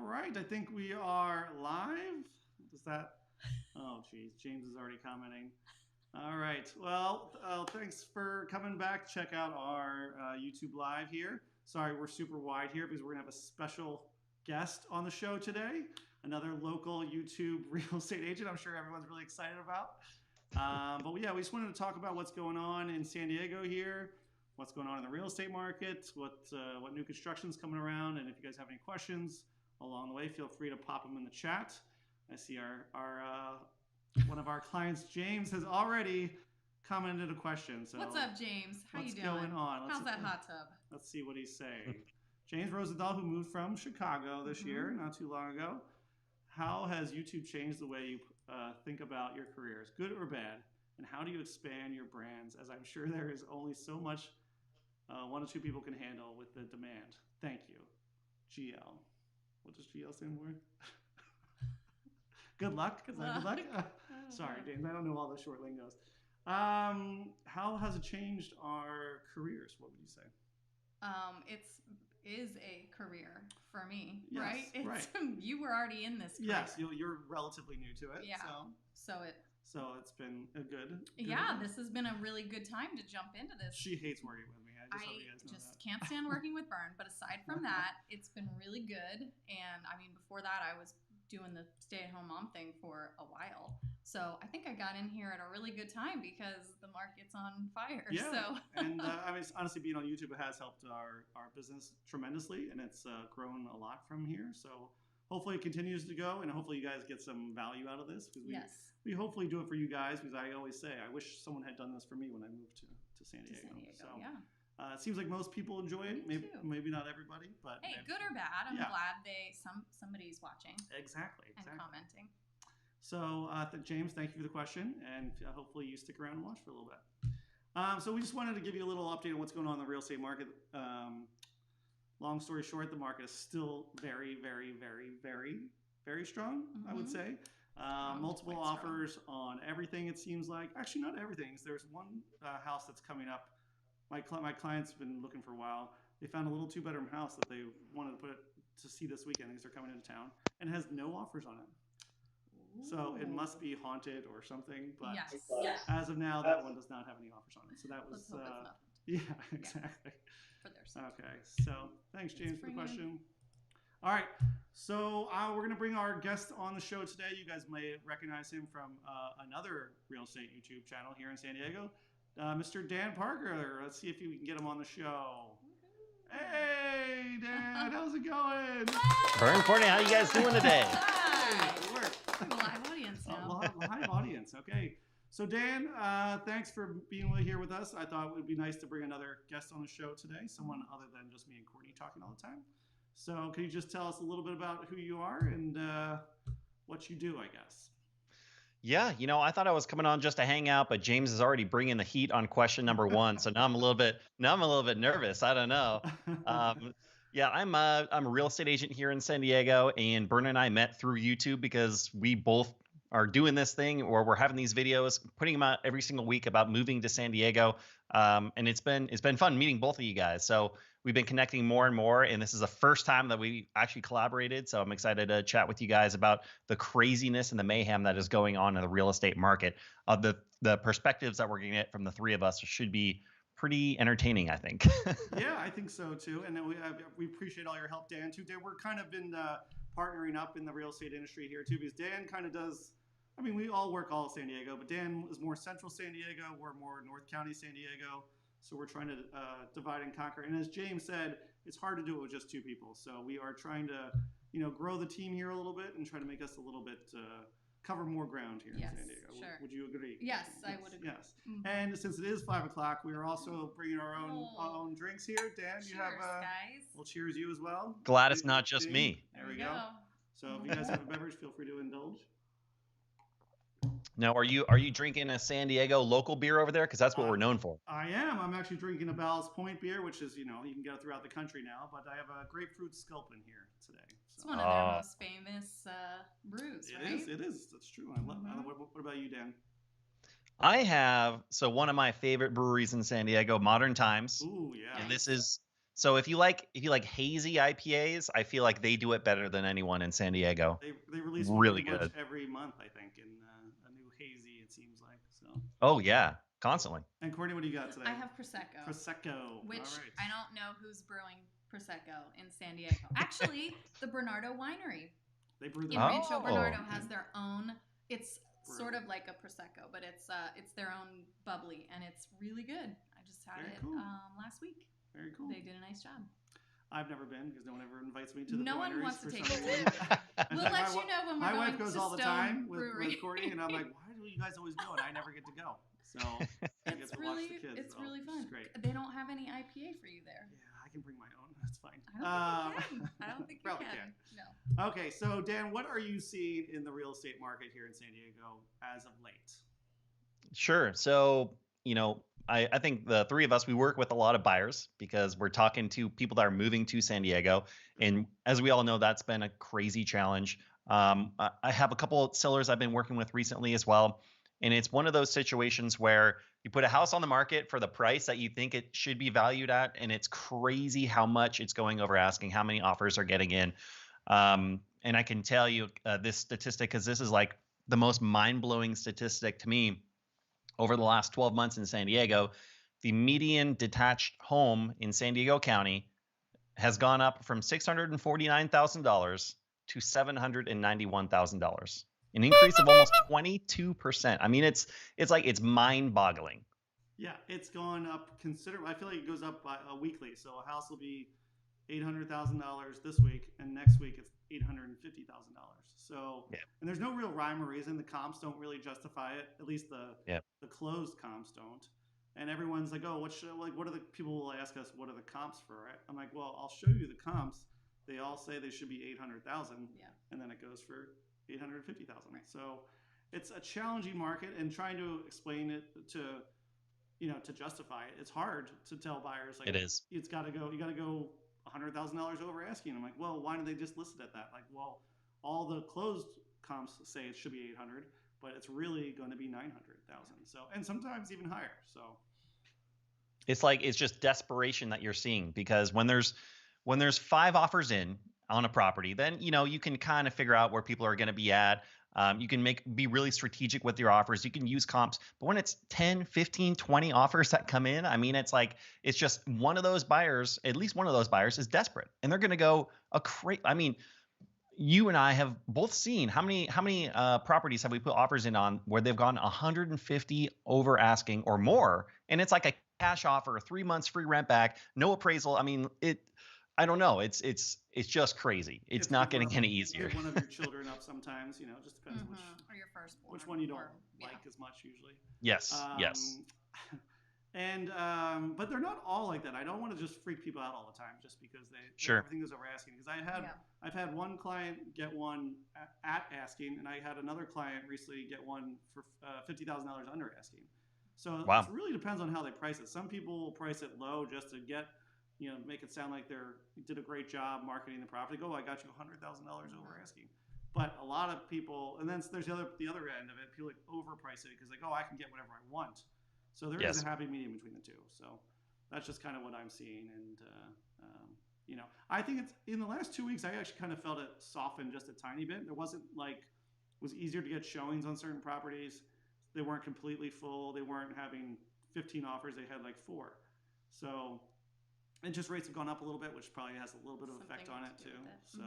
right, I think we are live. Does that? Oh, geez, James is already commenting. All right. Well, thanks for coming back. Check out our YouTube live here. Sorry, we're super wide here because we're gonna have a special guest on the show today. Another local YouTube real estate agent. I'm sure everyone's really excited about. But yeah, we just wanted to talk about what's going on in San Diego here, what's going on in the real estate market, what new construction's coming around, and if you guys have any questions along the way, feel free to pop them in the chat. I see our one of our clients, James, has already commented a question. So what's up, James? How you doing? What's going on? How's that hot tub? Let's see what he's saying. James Rosendahl, who moved from Chicago this year, not too long ago. How has YouTube changed the way you think about your careers, good or bad? And how do you expand your brands? As I'm sure there is only so much one or two people can handle with the demand. Thank you. GL. What does GL stand for? Good luck. Good luck. Sorry, James. I don't know all the short lingos. How has it changed our careers? What would you say? It is a career for me, yes, right? Right. You were already in this career. Yes, you're relatively new to it. Yeah. So it's been a good yeah, this has been a really good time to jump into this. She hates working with me. I just can't stand working with Bern. But aside from that, it's been really good. And I mean, before that, I was doing the stay-at-home mom thing for a while. So I think I got in here at a really good time because the market's on fire. Yeah. So. And I mean, honestly, being on YouTube, it has helped our business tremendously, and it's grown a lot from here. So hopefully it continues to go, and hopefully you guys get some value out of this. Because we hopefully do it for you guys, because I always say, I wish someone had done this for me when I moved to San Diego. So, yeah. It seems like most people enjoy it. Maybe not everybody, but hey, good or bad, I'm glad somebody's watching. Exactly. And commenting. So, James, thank you for the question, and hopefully you stick around and watch for a little bit. So we just wanted to give you a little update on what's going on in the real estate market. Long story short, the market is still very, very, very, very, very strong, I would say. Multiple offers on everything, it seems like. Actually, not everything. There's one house that's coming up. My client's been looking for a while. They found a little two-bedroom house that they wanted to put to see this weekend because they're coming into town, and it has no offers on it. So it must be haunted or something. But as of now, that one does not have any offers on it. So that was yeah, exactly. For their sake. Okay, so thanks, James, for the question. All right, so we're going to bring our guest on the show today. You guys may recognize him from another real estate YouTube channel here in San Diego, Mr. Dan Parker. Let's see if we can get him on the show. Hey, Dan, how's it going? Bern, Courtney, how you guys doing today? Hi. We have a live audience now. Live audience, okay. So Dan, thanks for being here with us. I thought it would be nice to bring another guest on the show today, someone other than just me and Courtney talking all the time. So can you just tell us a little bit about who you are and what you do, I guess? Yeah, I thought I was coming on just to hang out, but James is already bringing the heat on question number one. So now I'm a little bit nervous. I don't know. Yeah, I'm a real estate agent here in San Diego, and Bern and I met through YouTube because we both are doing this thing, or we're having these videos, putting them out every single week about moving to San Diego, and it's been fun meeting both of you guys. So we've been connecting more and more, and this is the first time that we actually collaborated. So I'm excited to chat with you guys about the craziness and the mayhem that is going on in the real estate market. The perspectives that we're going to get from the three of us should be pretty entertaining, I think. Yeah, I think so too. And then we appreciate all your help, Dan, too. Dan, we're kind of been partnering up in the real estate industry here too, because Dan kind of does. I mean, we all work all of San Diego, but Dan is more central San Diego. We're more North County San Diego. So we're trying to divide and conquer. And as James said, it's hard to do it with just two people. So we are trying to, grow the team here a little bit and try to make us a little bit cover more ground here in San Diego. Sure. Would you agree? Yes, I would agree. Yes. Mm-hmm. And since it is 5 o'clock, we are also bringing our own drinks here. Dan, cheers, you have guys. We'll cheers you as well. Glad it's not just me. There we go. So if you guys have a beverage, feel free to indulge. Now, are you drinking a San Diego local beer over there? Because that's what we're known for. I am. I'm actually drinking a Ballast Point beer, which is, you can get it throughout the country now. But I have a grapefruit sculpin here today. So. It's one of their most famous brews, right? It is. That's true. I love that. What about you, Dan? I have one of my favorite breweries in San Diego, Modern Times. Ooh, yeah. And this is So if you like hazy IPAs, I feel like they do it better than anyone in San Diego. They release one Really pretty much good. every month, I think, in a new hazy. It seems like so. Oh yeah, constantly. And Courtney, what do you got today? I have Prosecco. Prosecco. Which All right. I don't know who's brewing Prosecco in San Diego. Actually, the Bernardo Winery They brew in their own. Rancho Oh. Bernardo has their own. It's Brew. sort of like a Prosecco, but it's their own bubbly, and it's really good. I just had Very it cool. Last week. Very cool. They did a nice job. I've never been because no one ever invites me to the No one wineries wants to for take some you reason. to. In We'll fact, let you know when we're my going wife goes to all the Stone time with Brewery. Courtney, and I'm like, why do you guys always go? And I never get to go. So I get It's to really, watch the kids. it's though, really which fun. is great. They don't have any IPA for you there. Yeah, I can bring my own. That's fine. I don't think you can. I don't think you Probably can. can't. No. Okay, so Dan, what are you seeing in the real estate market here in San Diego as of late? Sure. So, I think the three of us, we work with a lot of buyers because we're talking to people that are moving to San Diego. And as we all know, that's been a crazy challenge. I have a couple of sellers I've been working with recently as well. And it's one of those situations where you put a house on the market for the price that you think it should be valued at. And it's crazy how much it's going over asking, how many offers are getting in. And I can tell you this statistic because this is like the most mind blowing statistic to me over the last 12 months in San Diego. The median detached home in San Diego County has gone up from $649,000 to $791,000, an increase of almost 22%. I mean, it's mind-boggling. Yeah, it's gone up considerably. I feel like it goes up by weekly. So a house will be $800,000 this week, and next week it's $850,000. So, Yeah. and there's no real rhyme or reason. The comps don't really justify it. At least the closed comps don't. And everyone's like, oh, what are the people will ask us? What are the comps for? Right? I'm like, well, I'll show you the comps. They all say they should be 800,000, and then it goes for 850,000. Right. So, it's a challenging market, and trying to explain it to justify it. It's hard to tell buyers like It is. You got to go $100,000 over asking. I'm like, well, why don't they just list it at that? Like, well, all the closed comps say it should be 800, but it's really going to be 900,000. So, and sometimes even higher. So, it's just desperation that you're seeing because when there's 5 offers in on a property, then you can kind of figure out where people are going to be at. You can be really strategic with your offers. You can use comps, but when it's 10, 15, 20 offers that come in, I mean, it's just one of those buyers, at least one of those buyers is desperate and they're going to go I mean, you and I have both seen how many properties have we put offers in on where they've gone 150 over asking or more, and it's like a cash offer, 3 months free rent back, no appraisal. I mean, I don't know. It's just crazy. It's not getting any easier. Give one of your children up sometimes. It just depends or your firstborn, which one you don't like as much usually. Yes. Yes. And but they're not all like that. I don't want to just freak people out all the time just because everything goes over asking. Because I've had one client get one at asking, and I had another client recently get one for $50,000 under asking. So It really depends on how they price it. Some people will price it low just to get make it sound like they did a great job marketing the property. Go, I got you $100,000 over asking. But a lot of people, and then there's the other end of it. People overprice it because I can get whatever I want. So there is a happy medium between the two. So that's just kind of what I'm seeing. And, I think it's in the last 2 weeks, I actually kind of felt it soften just a tiny bit. There wasn't it was easier to get showings on certain properties. They weren't completely full. They weren't having 15 offers. They had 4. So interest rates have gone up a little bit, which probably has a little bit of effect on it too. So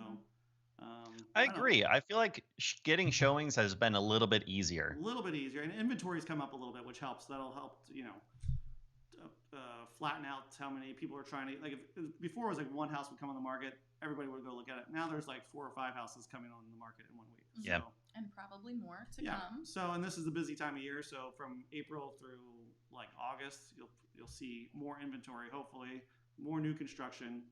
I agree. I feel like getting showings has been a little bit easier. A little bit easier, and inventory's come up a little bit, which helps. That'll help, flatten out how many people are trying to. Before it was one house would come on the market, everybody would go look at it. Now there's 4 or 5 houses coming on the market in 1 week. Yeah. So, and probably more to come. So, and this is a busy time of year. So from April through August, you'll see more inventory, hopefully, more new construction.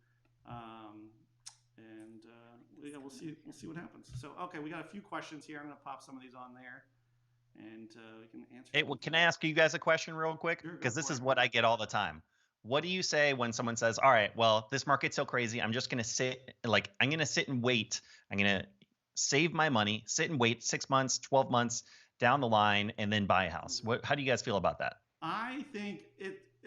We'll see what happens. So, okay, we got a few questions here. I'm going to pop some of these on there, and we can answer. Hey, well, can I ask you guys a question real quick? Because this is what I get all the time. What do you say when someone says, "All right, well, this market's so crazy. I'm just going to sit and wait. I'm going to save my money, sit and wait 6 months, 12 months down the line, and then buy a house." How do you guys feel about that? I think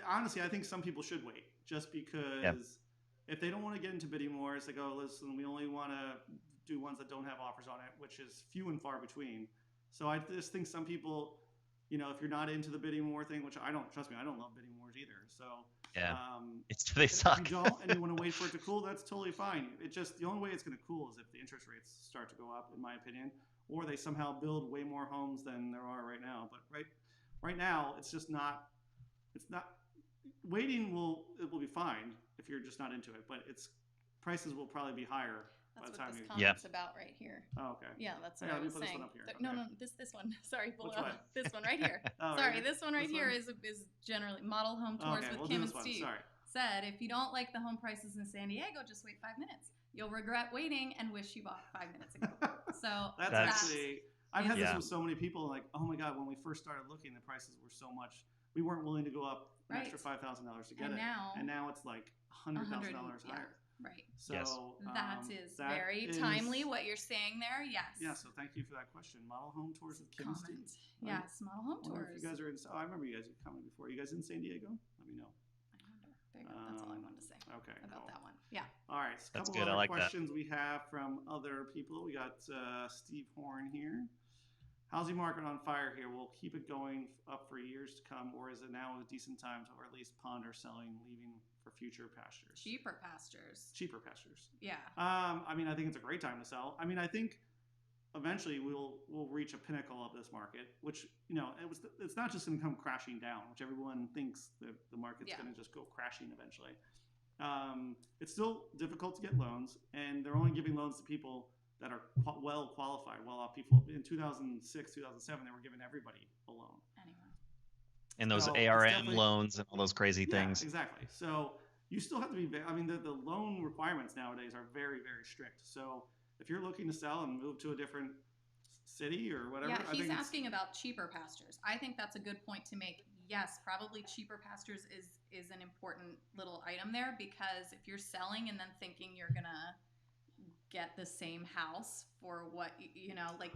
honestly, I think some people should wait just because if they don't want to get into bidding wars, they go, listen, we only want to do ones that don't have offers on it, which is few and far between. So I just think some people, if you're not into the bidding war thing, which I don't, trust me, I don't love bidding wars either. So Yeah. They if suck. you don't and you want to wait for it to cool, that's totally fine. The only way it's going to cool is if the interest rates start to go up, in my opinion, or they somehow build way more homes than there are right now. But right now, it's just not. It's not. Waiting will be fine if you're just not into it, but prices will probably be higher. That's by the what time this you. comment's about right here. Oh, okay. Yeah, that's what Yeah, I let me was put this saying. one up here. No, Okay. no, this one. Sorry, below. Which one? This one right here. Oh, Sorry, right this one right This here one? is generally model home tours Okay, with we'll Kim do and this one. Steve. Sorry. Said if you don't like the home prices in San Diego, just wait 5 minutes. You'll regret waiting and wish you bought 5 minutes ago. So That's actually. I've had this with so many people. Like, oh my god, when we first started looking, the prices were so much. We weren't willing to go up an extra $5,000 to get it. And now it's like $100,000 higher. Right. So that is very timely what you're saying there. Yes. Yeah. So thank you for that question. Model home tours with Kim and Steve. Yes, model home tours. If you guys are in, I remember you guys commented before. Are you guys in San Diego? Let me know. There you go. That's all I wanted to say. Okay. About that one. Yeah. All right. So That's couple good. other I like questions we have from other people. We got Steve Horn here. Housing market on fire here. Will keep it going up for years to come, or is it now a decent time to, or at least ponder selling, leaving for future pastures? Cheaper pastures. Yeah. I mean, I think it's a great time to sell. I mean, I think eventually we'll reach a pinnacle of this market, which it's not just going to come crashing down, which everyone thinks the market's going to just go crashing eventually. It's still difficult to get loans, and they're only giving loans to people that are well qualified, well-off people. In 2006, 2007, they were giving everybody a loan. Anyway. And those ARM loans and all those crazy things. Exactly. So you still have to be. I mean, the loan requirements nowadays are very, very strict. So if you're looking to sell and move to a different city or whatever, yeah, he's asking about cheaper pastures. I think that's a good point to make. Yes, probably cheaper pastures is an important little item there, because if you're selling and then thinking you're gonna get the same house for what like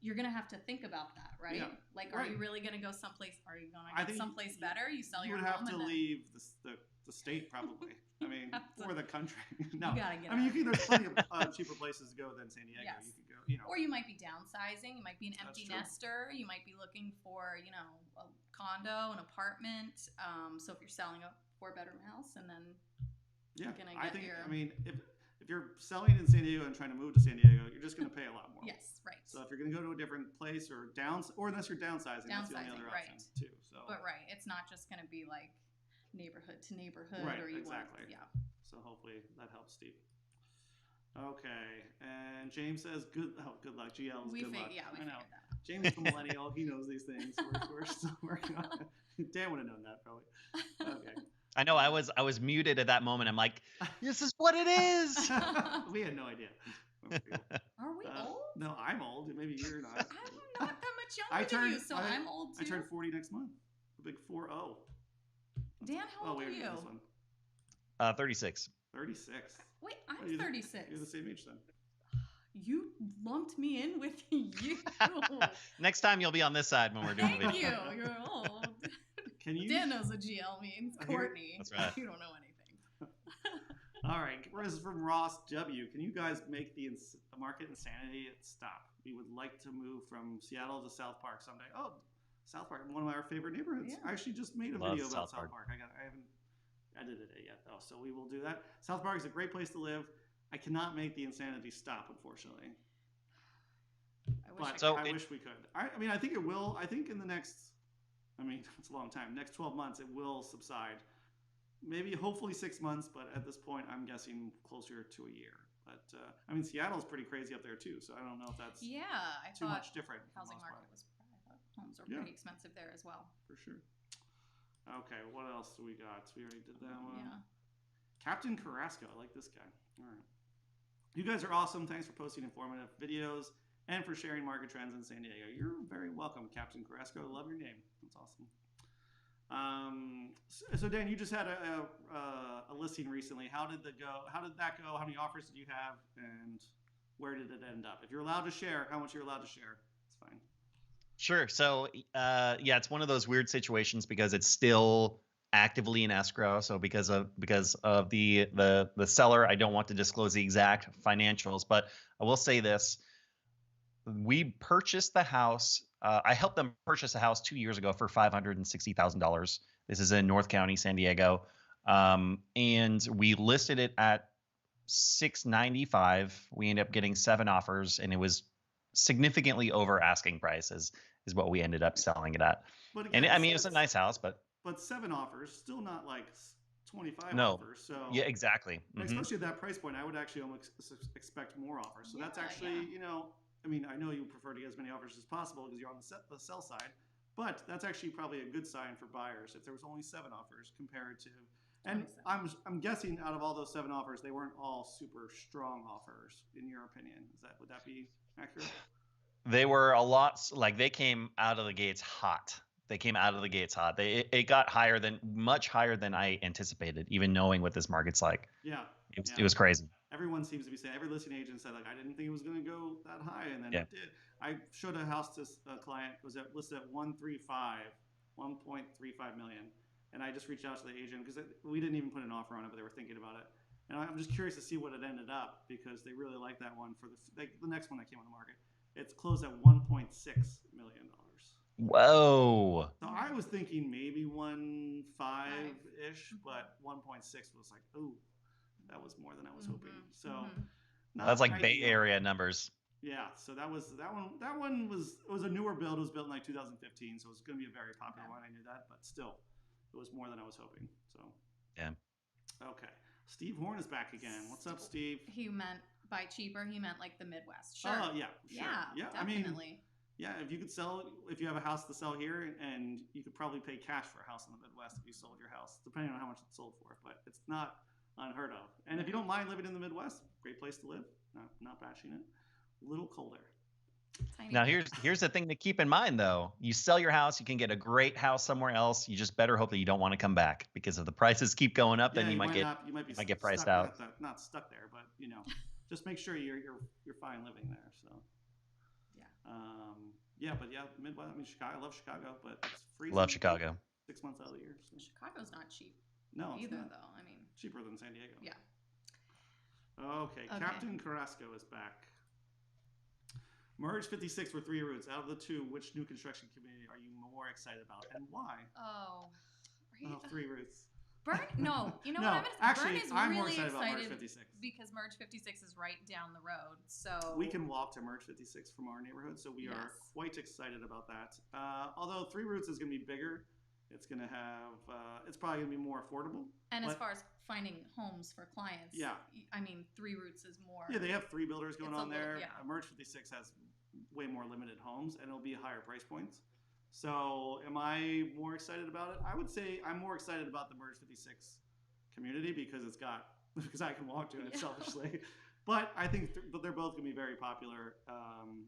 you're gonna have to think about that, right? Yeah. Like, are you really gonna go someplace? Are you gonna get someplace better? You sell your home. You would have to leave the state probably. I mean, or the country. No, you gotta get. I mean, there's plenty of cheaper places to go than San Diego. Yes. You could go, Or you might be downsizing. You might be an empty nester. You might be looking for, a condo, an apartment. So if you're selling a 4-bedroom house and then you're gonna get if you're selling in San Diego and trying to move to San Diego, you're just going to pay a lot more. Yes, right. So if you're going to go to a different place or unless you're downsizing, that's the only other option too. So, but it's not just going to be like neighborhood to neighborhood, right? Or Exactly. So hopefully that helps, Steve. Okay, and James says good luck. GL is good luck. Yeah, we I know. That. James is a millennial. He knows these things. We're still working on it. Dan would have known that probably. Okay. I know. I was muted at that moment. I'm like, this is what it is. We had no idea. Are we old? No, I'm old. Maybe you're not. I'm not that much younger than you, so I'm old too. I turned 40 next month. A big 4-0. Dan, how old are you? 36. 36. Wait, I'm 36. You're the same age then. You lumped me in with you. Next time you'll be on this side when we're doing the video. Thank you. You're old. Dan knows what GL means. Courtney. That's right. You don't know anything. All right. This is from Ross W. Can you guys make the market insanity stop? We would like to move from Seattle to South Park someday. Oh, South Park, one of our favorite neighborhoods. Yeah. I actually just made a video about South Park. I haven't edited it yet, though, so we will do that. South Park is a great place to live. I cannot make the insanity stop, unfortunately. I wish we could. I mean, I think it will. I think in the next, it's a long time. Next 12 months, it will subside. Maybe, hopefully 6 months, but at this point, I'm guessing closer to a year. But, Seattle's pretty crazy up there, too, so I don't know if that's too much different. Housing market was, I thought homes are pretty expensive there as well. For sure. Okay, what else do we got? We already did that one. Yeah. Captain Carrasco, I like this guy. All right. You guys are awesome. Thanks for posting informative videos and for sharing market trends in San Diego. You're very welcome, Captain Carrasco. I love your name. That's awesome. So Dan, you just had a listing recently. How did that go? How many offers did you have, and where did it end up? If you're allowed to share, how much you're allowed to share, it's fine. Sure. So, it's one of those weird situations because it's still actively in escrow. So because of the seller, I don't want to disclose the exact financials, but I will say this: we purchased the house. I helped them purchase a house 2 years ago for $560,000. This is in North County, San Diego, and we listed it at 695. We ended up getting 7 offers, and it was significantly over asking prices is what we ended up selling it at. But And again, I mean, it's a nice house, but 7 offers, still not like 25 no, offers. So yeah, exactly. especially at that price point, I would actually almost expect more offers. So that's actually, I mean, I know you prefer to get as many offers as possible because you're on the sell side, but that's actually probably a good sign for buyers if there was only 7 offers compared to. And I'm guessing out of all those 7 offers, they weren't all super strong offers, in your opinion. Would that be accurate? They were a lot like they came out of the gates hot. They came out of the gates hot. It got much higher than I anticipated, even knowing what this market's like. Yeah, it was crazy. Everyone seems to be saying, every listing agent said, like, I didn't think it was going to go that high, and then it did. I showed a house to a client, listed at 135 million, and I just reached out to the agent because we didn't even put an offer on it, but they were thinking about it. And I'm just curious to see what it ended up because they really like that one for the next one that came on the market. It's closed at $1.6 million. Whoa. So I was thinking maybe 1.5 ish, but 1.6 was like, ooh, that was more than I was hoping. So that's like Bay Area numbers. Yeah, so that one was a newer build. It was built in like 2015, so it was going to be a very popular one. I knew that, but still, it was more than I was hoping. So yeah. Okay, Steve Horn is back again. What's up, Steve? He meant by cheaper, he meant like the Midwest. Sure. Oh yeah, sure. Yeah, definitely. If you have a house to sell here, and you could probably pay cash for a house in the Midwest if you sold your house, depending on how much it's sold for. But it's not unheard of. And if you don't mind living in the Midwest, great place to live. Not bashing it. A little colder. Now here's the thing to keep in mind though. You sell your house, you can get a great house somewhere else. You just better hope that you don't want to come back because if the prices keep going up, then you might get priced out. Not stuck there, but just make sure you're fine living there. So Midwest. I mean, Chicago. I love Chicago, but it's freezing. Love Chicago. 6 months out of the year. So. Chicago's not cheap. No, either though. I mean, cheaper than San Diego. Yeah. Okay, Captain Carrasco is back. Merge 56 for 3 routes. Out of the 2, which new construction community are you more excited about, and why? Oh, 3 routes. Bern? No, you know what? Bern is I'm really more excited about Merge 56 because Merge 56 is right down the road. So we can walk to Merge 56 from our neighborhood, so we are quite excited about that. Although 3 routes is going to be bigger, it's going to have it's probably going to be more affordable. And as far as finding homes for clients, I mean 3 routes is more. Yeah, they have 3 builders going on there. Merge 56 has way more limited homes, and it'll be higher price points. So am I more excited about it? I would say I'm more excited about the Merge 56 community because I can walk to it selfishly. But I think they're both going to be very popular.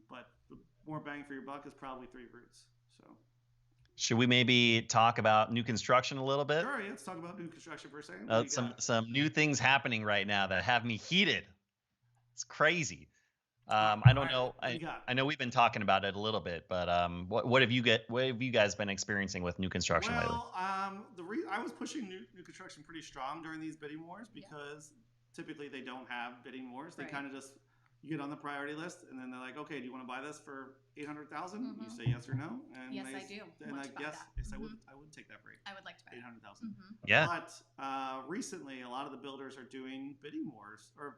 But the more bang for your buck is probably 3 routes. So should we maybe talk about new construction a little bit? Sure, let's talk about new construction for a second. Some new things happening right now that have me heated. It's crazy. I don't know. I know we've been talking about it a little bit, but what have you guys been experiencing with new construction lately? I was pushing new construction pretty strong during these bidding wars because typically they don't have bidding wars. They kind of just you get on the priority list, and then they're like, okay, do you want to buy this for $800,000? You say yes or no. And yes, I do. And I guess I would take that rate. I would like to buy $800,000. Yeah. But recently, a lot of the builders are doing bidding wars, or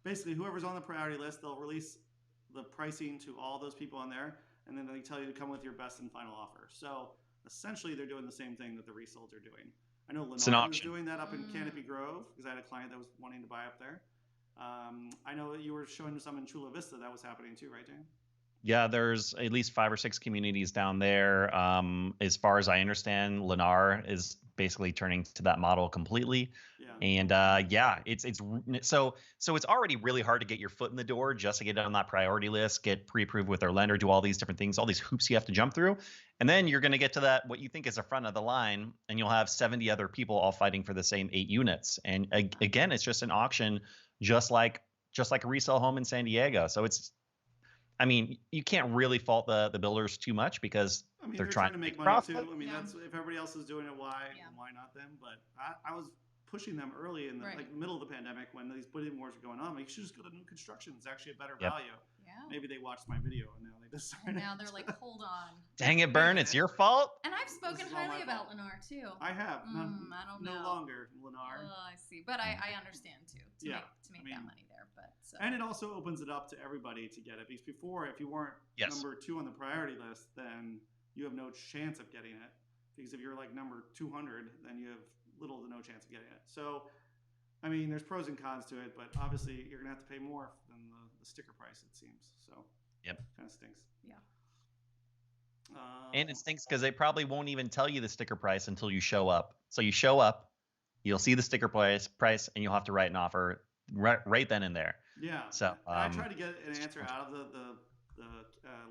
basically whoever's on the priority list, they'll release the pricing to all those people on there, and then they tell you to come with your best and final offer. So essentially, they're doing the same thing that the resolds are doing. I know Lenore is doing that up in Canopy Grove because I had a client that was wanting to buy up there. I know that you were showing some in Chula Vista that was happening too, right, Dan? Yeah, there's at least 5 or 6 communities down there. As far as I understand, Lennar is basically turning to that model completely. And it's already really hard to get your foot in the door just to get on that priority list, get pre-approved with their lender, do all these different things, all these hoops you have to jump through. And then you're going to get to that, what you think is the front of the line, and you'll have 70 other people all fighting for the same 8 units. And again, it's just an auction, just like a resale home in San Diego. So you can't really fault the builders too much because I mean, they're they're trying trying to to make make money profit. too. I mean, Yeah. that's if everybody else is doing it, Yeah. why not them? But I was pushing them early in the Right. like middle of the pandemic when these bidding wars were going on. Like, you should just go to new construction. It's actually a better Yep. value. Yeah. Maybe they watched my video and now they decided. And now they're like, hold on. Dang it, Bern, it's your fault. And I've spoken is all my highly about fault. Lennar too. I have. I don't know. No longer, Lennar. Oh, I see. But I understand too. To Yeah, make I mean, that money there. But so. And it also opens it up to everybody to get it. Because before, if you weren't Yes. number 2 on the priority list, then you have no chance of getting it. Because if you're like number 200, then you have little to no chance of getting it. So, I mean, there's pros and cons to it, but obviously you're gonna have to pay more than the sticker price, it seems. So, Yep. Kind of stinks. Yeah. And it stinks because they probably won't even tell you the sticker price until you show up. So you show up, you'll see the sticker price, and you'll have to write an offer right then and there. Yeah. So and I tried to get an answer out of the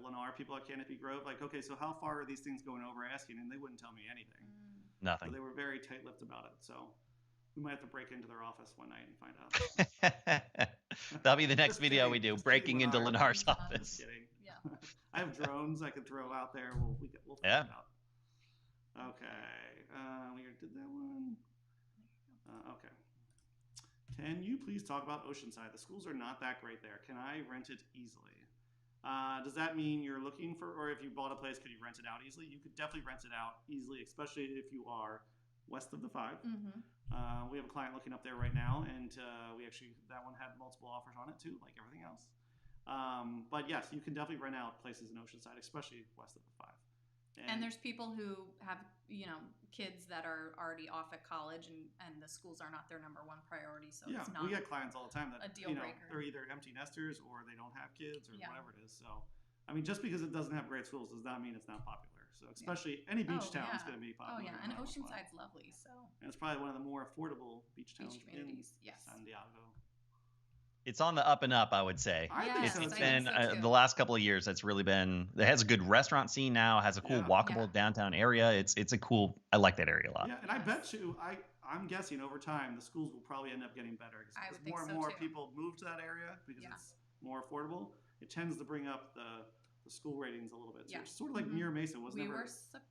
Lennar people at Canopy Grove. Like, okay, so how far are these things going over asking? And they wouldn't tell me anything. Nothing. So they were very tight-lipped about it. So we might have to break into their office one night and find out. That'll be the next Just video kidding, we do, just breaking kidding, into Lennar. Lennar's Just office. Kidding. Yeah. I have drones I could throw out there. We'll find Yeah. out. Okay. We already did that one. Okay. Can you please talk about Oceanside? The schools are not that great there. Can I rent it easily? Does that mean you're looking for, or if you bought a place, could you rent it out easily? You could definitely rent it out easily, especially if you are west of the 5. Mm-hmm. We have a client looking up there right now, and that one had multiple offers on it too, like everything else. But yes, you can definitely rent out places in Oceanside, especially west of the 5. And there's people who have, kids that are already off at college and the schools are not their number one priority. So yeah, it's not we get clients all the time that a deal breaker. they're either empty nesters or they don't have kids or Yeah. whatever it is. So, I mean, just because it doesn't have great schools does not mean it's not popular. So, especially any beach town is going to be popular. Oh yeah, no and matter what. Oceanside's lovely. So And it's probably one of the more affordable beach towns communities, in yes. San Diego. It's on the up and up, I would say. I Yes, think It's so, I too. been think so, too. the last couple of years. It's really been. It has a good restaurant scene now. Has a cool Yeah. walkable Yeah. downtown area. It's a cool. I like that area a lot. Yeah, and I bet you, I'm guessing over time the schools will probably end up getting better I because would think more and so, more too. people move to that area because Yeah. it's more affordable. It tends to bring up the school ratings a little bit. So Yeah. it's sort of like Mhm. Mira Mesa was we never were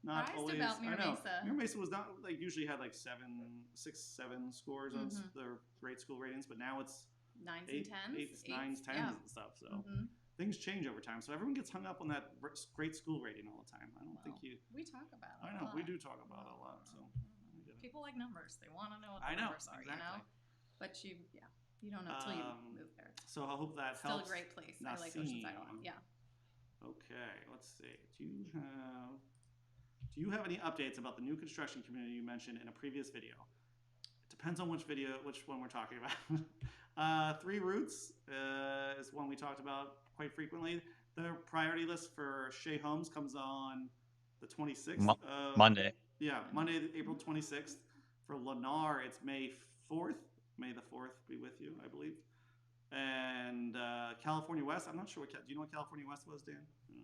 not surprised always. about Mira I know Mesa. Mira Mesa was not like usually had like 6, 7 scores on Mhm. their great school ratings, but now it's 9s 8, and 10s, 8s, 9s, 10s, yeah. and stuff. So Mhm. things change over time. So everyone gets hung up on that great school rating all the time. I don't think you. We talk about it. I a know lot. we do talk about it a lot. So I get it. People like numbers. They want to know what the I know, numbers are, exactly. But you don't know until you move there. So I hope that Still helps. a great place. I like Oceanside a lot. Yeah. Okay, let's see. Do you have any updates about the new construction community you mentioned in a previous video? It depends on which one we're talking about. 3 Roots is one we talked about quite frequently. The priority list for Shea Homes comes on the 26th. Monday. Yeah, Monday, April 26th. For Lennar, it's May 4th. May the 4th be with you, I believe. And California West, I'm not sure do you know what California West was, Dan?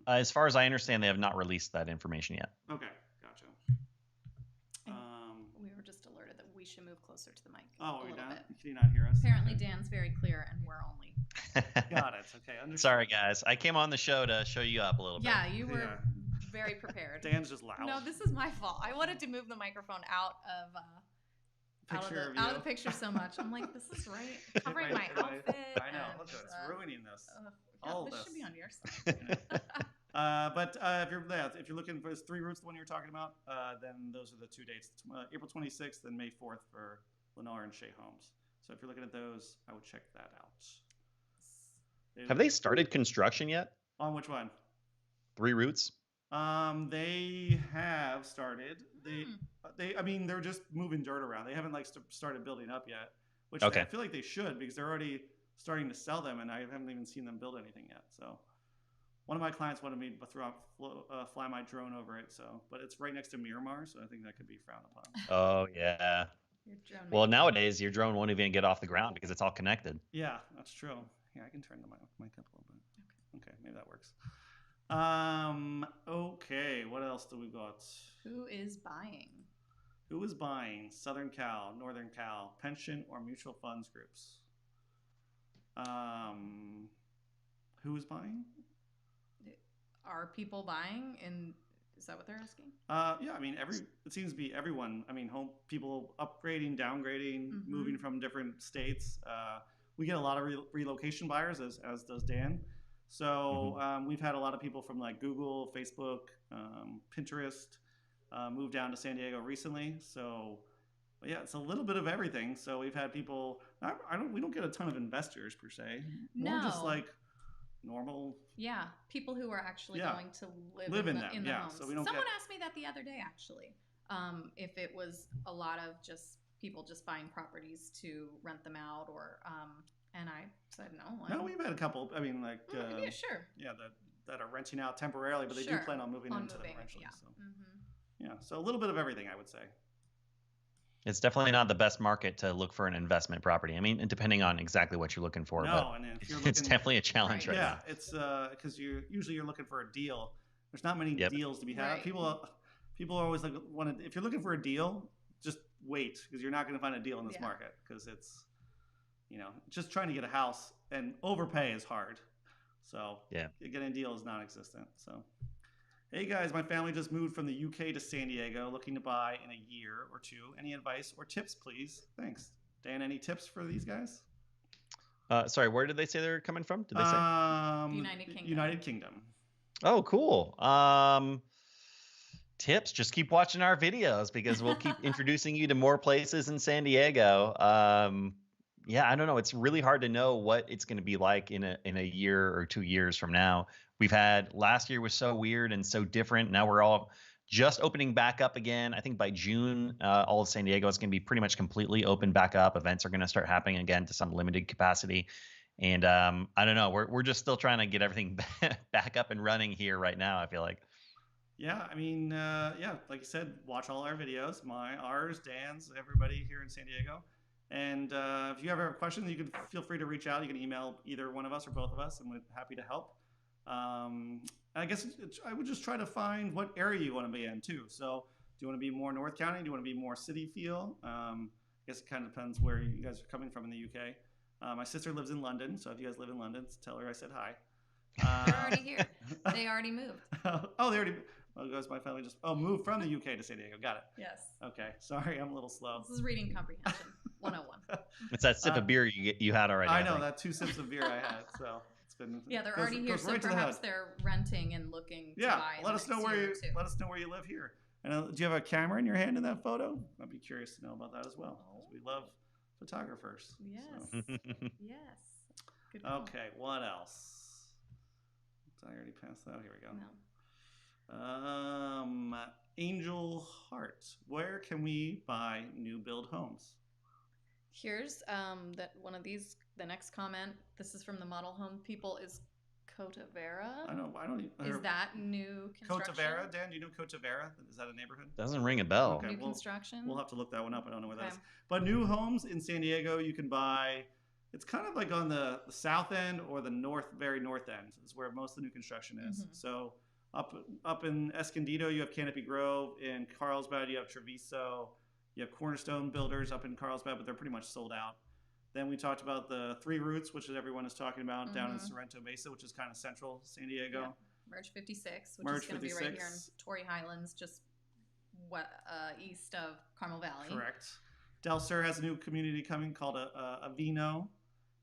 As far as I understand, they have not released that information yet. Okay, gotcha. We were just alerted that we should move closer to the mic. Oh, a we little not? bit. Can you not hear us? Apparently, Dan's very clear, and we're only. Got it. Okay, understood. Sorry, guys. I came on the show to show you up a little bit. Yeah, you were Yeah. very prepared. Dan's just loud. No, this is my fault. I wanted to move the microphone out of the picture so much. I'm like, this is right covering my outfit. I know. and, Look, it's ruining this. this this. should be on your side. But if you're looking for 3 Roots, the one you were talking about, then those are the 2 dates: April 26th and May 4th for Lennar and Shea Homes. So if you're looking at those, I would check that out. Have they started construction yet? On which one? 3 Roots? They have started. I mean, they're just moving dirt around. They haven't started building up yet, which Okay. I feel like they should because they're already starting to sell them, and I haven't even seen them build anything yet. So, one of my clients wanted me to fly my drone over it. So, but it's right next to Miramar, so I think that could be frowned upon. Oh yeah. Well, nowadays your drone won't even get off the ground because it's all connected. Yeah, that's true. Here, I can turn the mic up a little bit. Okay, maybe that works. Okay, what else do we got? Who is buying? Who is buying? Southern Cal, Northern Cal, pension or mutual funds groups? Who is buying? Are people buying? And Is that what they're asking? Yeah, I mean, it seems to be everyone. I mean, people upgrading, downgrading, moving from different states. We get a lot of relocation buyers, as does Dan. So we've had a lot of people from like Google, Facebook, Pinterest move down to San Diego recently. So yeah, it's a little bit of everything. So we've had people. We don't get a ton of investors per se. More just like normal. Yeah, people who are actually going to live in the homes. So we don't Someone asked me that the other day, actually, if it was a lot of just people just buying properties to rent them out, or and I said no. No, we've had a couple. I mean, like yeah, sure. Yeah, that are renting out temporarily, but they do plan on moving into them eventually. Yeah. So. Yeah, so a little bit of everything, I would say. It's definitely not the best market to look for an investment property. I mean, depending on exactly what you're looking for, no, and if you're looking, it's definitely a challenge right now. Yeah, it's because you're looking for a deal. There's not many deals to be had. Right. People are always like, if you're looking for a deal, just wait, because you're not going to find a deal in this market, because it's, just trying to get a house and overpay is hard. So getting a deal is non-existent. So. Hey guys, my family just moved from the UK to San Diego, looking to buy in a year or two. Any advice or tips, please? Thanks. Dan, any tips for these guys? Sorry, where did they say they're coming from? Did they say? United Kingdom. Oh, cool. Tips, just keep watching our videos because we'll keep introducing you to more places in San Diego. Yeah, I don't know. It's really hard to know what it's going to be like in a year or 2 years from now. We've had last year was so weird and so different. Now we're all just opening back up again. I think by June, all of San Diego is going to be pretty much completely open back up. Events are going to start happening again to some limited capacity. And I don't know. We're just still trying to get everything back up and running here right now, I feel like. Yeah, I mean, like you said, watch all our videos, ours, Dan's, everybody here in San Diego. And if you ever have questions, you can feel free to reach out. You can email either one of us or both of us, and we're happy to help. I guess I would just try to find what area you want to be in too. So do you want to be more North County? Do you want to be more city feel? I guess it kind of depends where you guys are coming from in the UK. My sister lives in London, so if you guys live in London, tell her I said hi. They're already here. They already moved. Oh, they already. Oh, guys, my family just moved from the UK to San Diego. Got it. Yes. Okay. Sorry, I'm a little slow. This is reading comprehension 101. It's that sip of beer you had already. I know that 2 sips of beer I had. So it's been. Yeah, they're already here. So perhaps they're renting and looking to buy. Let us know where you live here. And do you have a camera in your hand in that photo? I'd be curious to know about that as well. We love photographers. Yes. So. Yes. Good call. Okay. What else? Did I already pass that? Oh, here we go. No. Angel Heart. Where can we buy new build homes? Here's that one of these. The next comment. This is from the model home people. Is Cotavera? I don't. Is that new construction? Cotavera, Dan? Do you know Cotavera? Is that a neighborhood? Doesn't ring a bell. Okay, new construction. We'll have to look that one up. I don't know where that is. But new homes in San Diego, you can buy. It's kind of like on the south end or the very north end is where most of the new construction is. So. Up in Escondido, you have Canopy Grove. In Carlsbad, you have Treviso. You have Cornerstone Builders up in Carlsbad, but they're pretty much sold out. Then we talked about the Three Roots, which is everyone is talking about down in Sorrento Mesa, which is kind of central San Diego. Yeah. Merge 56, which is going to be right here in Torrey Highlands, just east of Carmel Valley. Correct. Del Sur has a new community coming called Avino.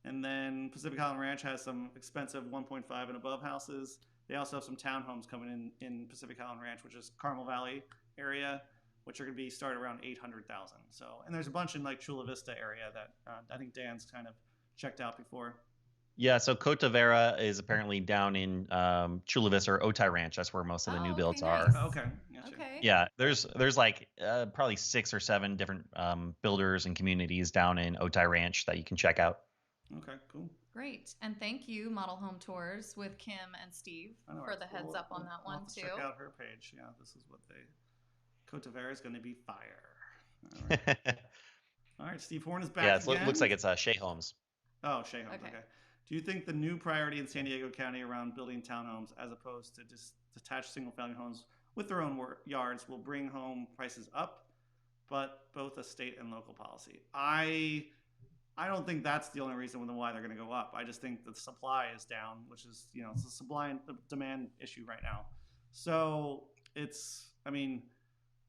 And then Pacific Highland Ranch has some expensive 1.5 and above houses. They also have some townhomes coming in Pacific Highland Ranch, which is Carmel Valley area, which are going to be started around 800,000. So, and there's a bunch in like Chula Vista area that I think Dan's kind of checked out before. Yeah, so Cotavera is apparently down in Chula Vista or Otay Ranch. That's where most of the new builds are. Okay, gotcha. Okay. Yeah, there's like probably 6 or 7 different builders and communities down in Otay Ranch that you can check out. Okay, cool. Great. And thank you, Model Home Tours with Kim and Steve, for the heads up on that one, too. Check out her page. Yeah, this is what Cotavera is going to be fire. All right. All right, Steve Horn is back again. Yeah, it looks like it's Shea Homes. Oh, Shea Homes, okay. Do you think the new priority in San Diego County around building townhomes as opposed to just detached single-family homes with their own yards will bring home prices up, but both a state and local policy? I don't think that's the only reason why they're going to go up. I just think the supply is down, which is, it's a supply and demand issue right now. So I mean,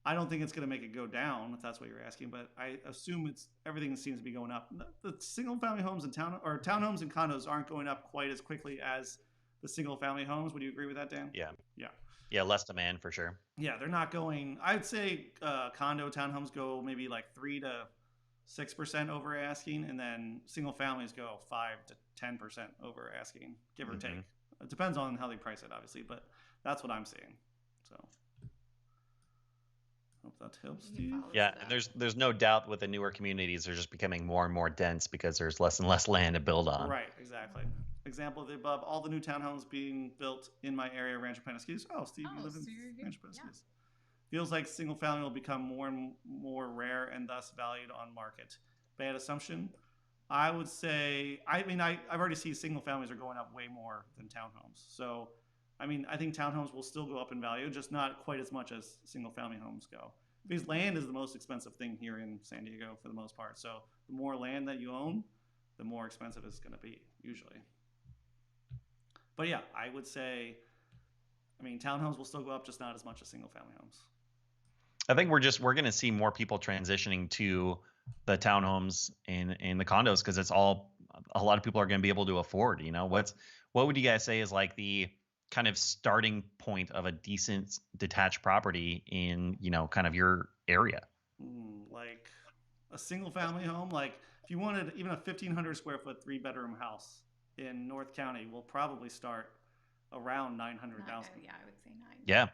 I don't think it's going to make it go down if that's what you're asking, but I assume everything seems to be going up. The single family homes and townhomes and condos aren't going up quite as quickly as the single family homes. Would you agree with that, Dan? Yeah. Yeah. Yeah, less demand for sure. Yeah, they're not going. I'd say condo townhomes go maybe like 3 to 6% over asking, and then single families go 5 to 10% over asking, give or take. It depends on how they price it, obviously, but that's what I'm seeing. So, hope that helps, Steve. Yeah, and there's no doubt with the newer communities, they're just becoming more and more dense because there's less and less land to build on. Right, exactly. Example of the above: all the new townhomes being built in my area, Rancho Panisquitos. Oh, Steve, you live in Rancho Panisquitos. Yeah. Feels like single family will become more and more rare and thus valued on market. Bad assumption. I would say, I've already seen single families are going up way more than townhomes. So, I mean, I think townhomes will still go up in value, just not quite as much as single family homes go. Because land is the most expensive thing here in San Diego for the most part. So, the more land that you own, the more expensive it's going to be, usually. But yeah, I would say, I mean, townhomes will still go up, just not as much as single family homes. I think we're going to see more people transitioning to the townhomes and the condos because it's all a lot of people are going to be able to afford. What would you guys say is like the kind of starting point of a decent detached property in kind of your area? Like a single family home, like if you wanted even a 1,500 square foot 3-bedroom house in North County, will probably start around 900,000. Yeah, I would say 9. Yeah.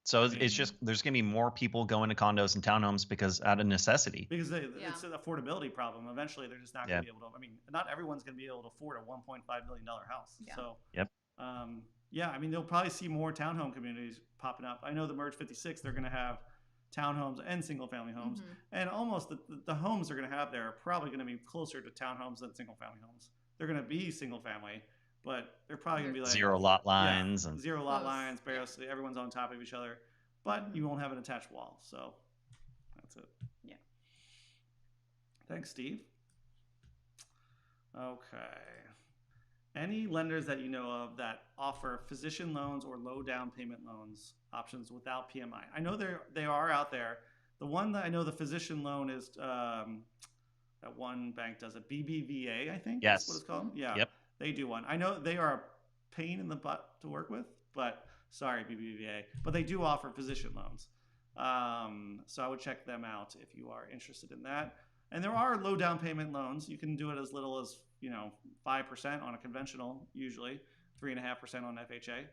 So it's just there's going to be more people going to condos and townhomes because out of necessity. Because it's an affordability problem. Eventually, they're just not going to be able to. I mean, not everyone's going to be able to afford a $1.5 million house. Yeah. So, yep. I mean, they'll probably see more townhome communities popping up. I know the Merge 56, they're going to have townhomes and single family homes, and almost the homes they're going to have there are probably going to be closer to townhomes than single family homes. They're going to be single family, but they're probably going to be like zero lot lines and zero lot lines. Barely, everyone's on top of each other, but you won't have an attached wall. So that's it. Yeah. Thanks, Steve. Okay. Any lenders that you know of that offer physician loans or low down payment loans options without PMI? I know they are out there. The one that I know the physician loan is that one bank does it. BBVA, I think. Yes. That's what it's called. Yeah. Yep. They do one. I know they are a pain in the butt to work with, but sorry, BBVA. But they do offer physician loans. So I would check them out if you are interested in that. And there are low down payment loans. You can do it as little as 5% on a conventional, usually 3.5% on FHA.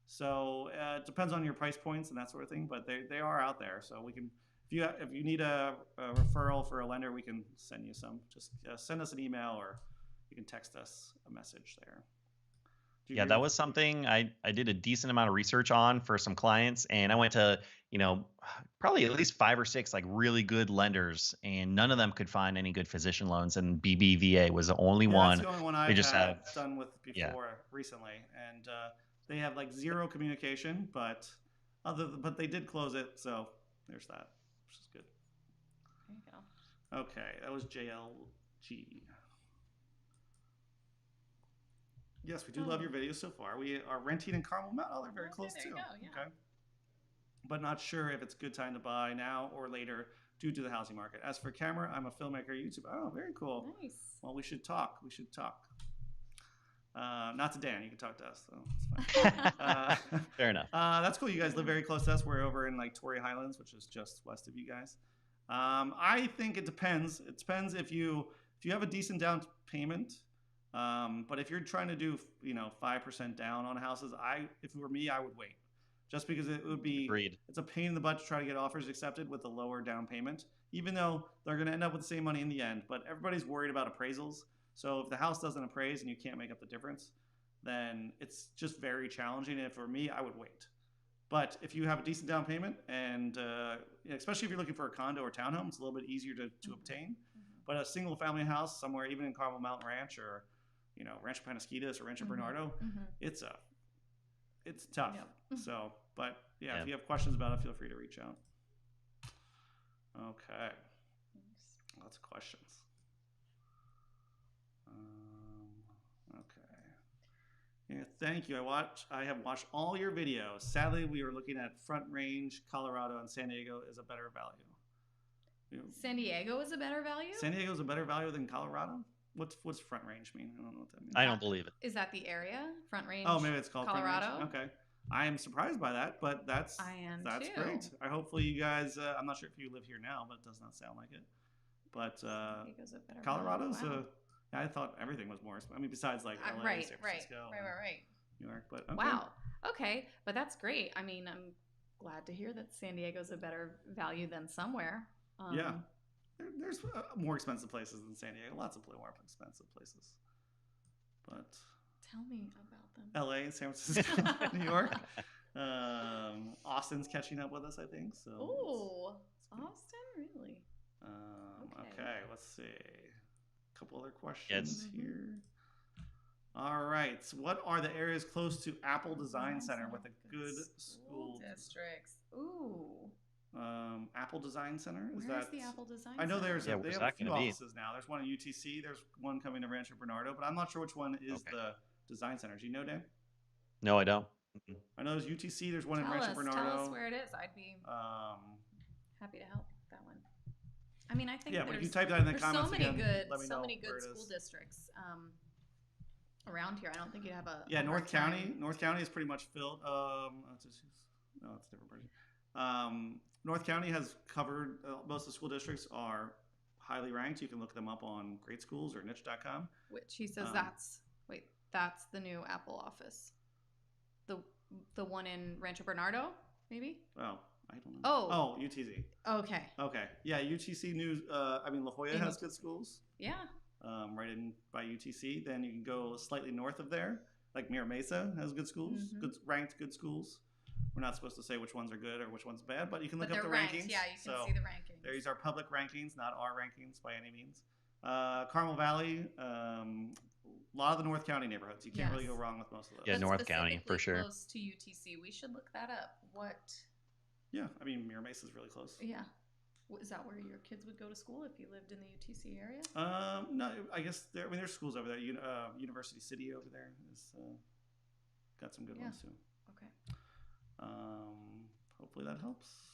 So it depends on your price points and that sort of thing. But they are out there. So we can, if you need a referral for a lender, we can send you some. Just send us an email or you can text us a message there. Yeah, that was something I did a decent amount of research on for some clients, and I went to probably at least 5 or 6 like really good lenders, and none of them could find any good physician loans, and BBVA was the only one. That's the only one I have done with before recently, and they have like zero communication, but they did close it, so there's that, which is good. There you go. Okay, that was JLG. Yes, we do love your videos so far. We are renting in Carmel Mountain. Oh, they're very close too. Okay. But not sure if it's a good time to buy now or later due to the housing market. As for camera, I'm a filmmaker, YouTuber. Oh, very cool. Nice. Well, we should talk. Not to Dan. You can talk to us. So it's fine. Fair enough. That's cool. You guys live very close to us. We're over in like Torrey Highlands, which is just west of you guys. I think it depends. It depends if you have a decent down payment. But if you're trying to do 5% down on houses, if it were me, I would wait, just because it would be it's a pain in the butt to try to get offers accepted with a lower down payment, even though they're going to end up with the same money in the end. But everybody's worried about appraisals, so if the house doesn't appraise and you can't make up the difference, then it's just very challenging. And for me, I would wait. But if you have a decent down payment, and especially if you're looking for a condo or townhome, it's a little bit easier to obtain. But a single family house somewhere, even in Carmel Mountain Ranch or Rancho Panisquitos or Rancho Bernardo, it's tough. Yep. So, but if you have questions about it, feel free to reach out. Okay. Thanks. Lots of questions. Okay. Yeah, Thank you. I have watched all your videos. Sadly, we were looking at Front Range, Colorado, and San Diego is a better value. San Diego is a better value? San Diego is a better value than Colorado? What's Front Range mean? I don't know what that means. I don't believe it. Is that the area? Front Range? Oh, maybe it's called Colorado? Front Range. Okay. I am surprised by that, but that's too. great. I hopefully you guys. I'm not sure if you live here now, but it does not sound like it. But Colorado's. Wow. I thought everything was more. I mean, besides like LA, right, San Francisco, right. New York. But okay. Wow. Okay, but that's great. I mean, I'm glad to hear that San Diego's a better value than somewhere. Yeah. There's more expensive places than San Diego. Lots of more expensive places. But tell me about them. LA, San Francisco, New York. Austin's catching up with us, I think. So. Oh, Austin, really? Okay, let's see. A couple other questions here. All right. So what are the areas close to Apple Design Center with a good school districts? Ooh. Apple Design Center? Where's the Apple Design Center? I know they have where's a that few gonna be? offices now. There's one in UTC. There's one coming to Rancho Bernardo, but I'm not sure which one is the design center. Do you know, Dan? No, I don't. I know there's UTC. There's one in Tell Rancho Bernardo. Tell us where it is. I'd be happy to help with that one. I mean, I think but if you type that in the comments so many again, good, let me know so many good where it school is. districts around here. I don't think you'd have a North County. North County is pretty much filled. It's a different version. North County has covered most of the school districts are highly ranked. You can look them up on Great Schools or niche.com. Which he says that's the new Apple office. The one in Rancho Bernardo, maybe? Oh, I don't know. Oh, UTC. Okay. Yeah, UTC News. La Jolla has good schools. Yeah. Right in by UTC. Then you can go slightly north of there, like Mira Mesa has good schools, ranked good schools. We're not supposed to say which ones are good or which ones bad, but you can look up the rankings. Yeah, you can see the rankings. These are public rankings, not our rankings by any means. Carmel Valley, a lot of the North County neighborhoods. You can't really go wrong with most of those. Yeah, North County for sure. Close to UTC. We should look that up. What? Yeah, I mean Mira Mesa is really close. Yeah. Is that where your kids would go to school if you lived in the UTC area? No, I guess there's schools over there. University City over there is got some good ones too. Okay. Hopefully that helps.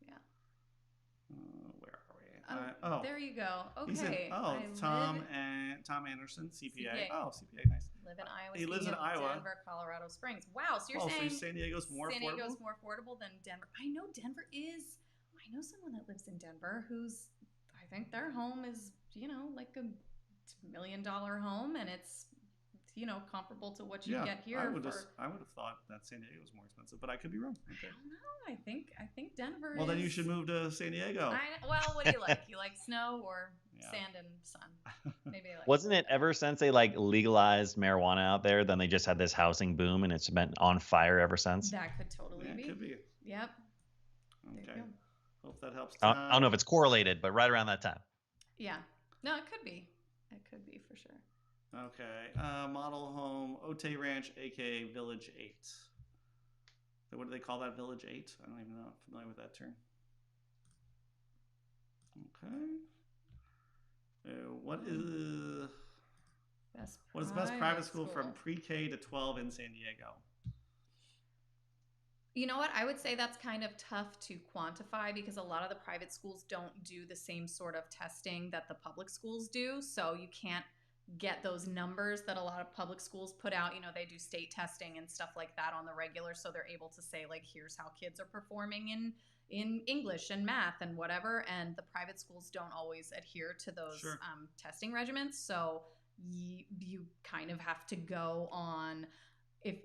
Yeah. Where are we? There you go. Okay. Said, Tom Anderson, CPA. CPA. Oh, CPA, nice. Live in Iowa. He lives in Iowa. Denver, Colorado Springs. Wow. So you're saying San Diego's more affordable? San Diego's more affordable than Denver. I know Denver is. I know someone that lives in Denver who's. I think their home is like $1 million home, and it's comparable to what you get here. I would have thought that San Diego was more expensive, but I could be wrong. Okay. I don't know. I think Denver. Well, then you should move to San Diego. What do you like? You like snow or sand and sun? Maybe they like. Wasn't it ever since they legalized marijuana out there? Then they just had this housing boom, and it's been on fire ever since. That could totally be. Could be. Yep. Okay. Hope that helps. I don't know if it's correlated, but right around that time. Yeah. No, it could be. It could be for sure. Okay. Model home, Otay Ranch, aka Village 8. So what do they call that? Village 8? I don't even know. I'm familiar with that term. Okay. What is the best private school from pre-K to 12 in San Diego? You know what? I would say that's kind of tough to quantify because a lot of the private schools don't do the same sort of testing that the public schools do. So you can't get those numbers that a lot of public schools put out. They do state testing and stuff like that on the regular. So they're able to say, here's how kids are performing in English and math and whatever. And the private schools don't always adhere to those testing regimens. So you kind of have to go on, if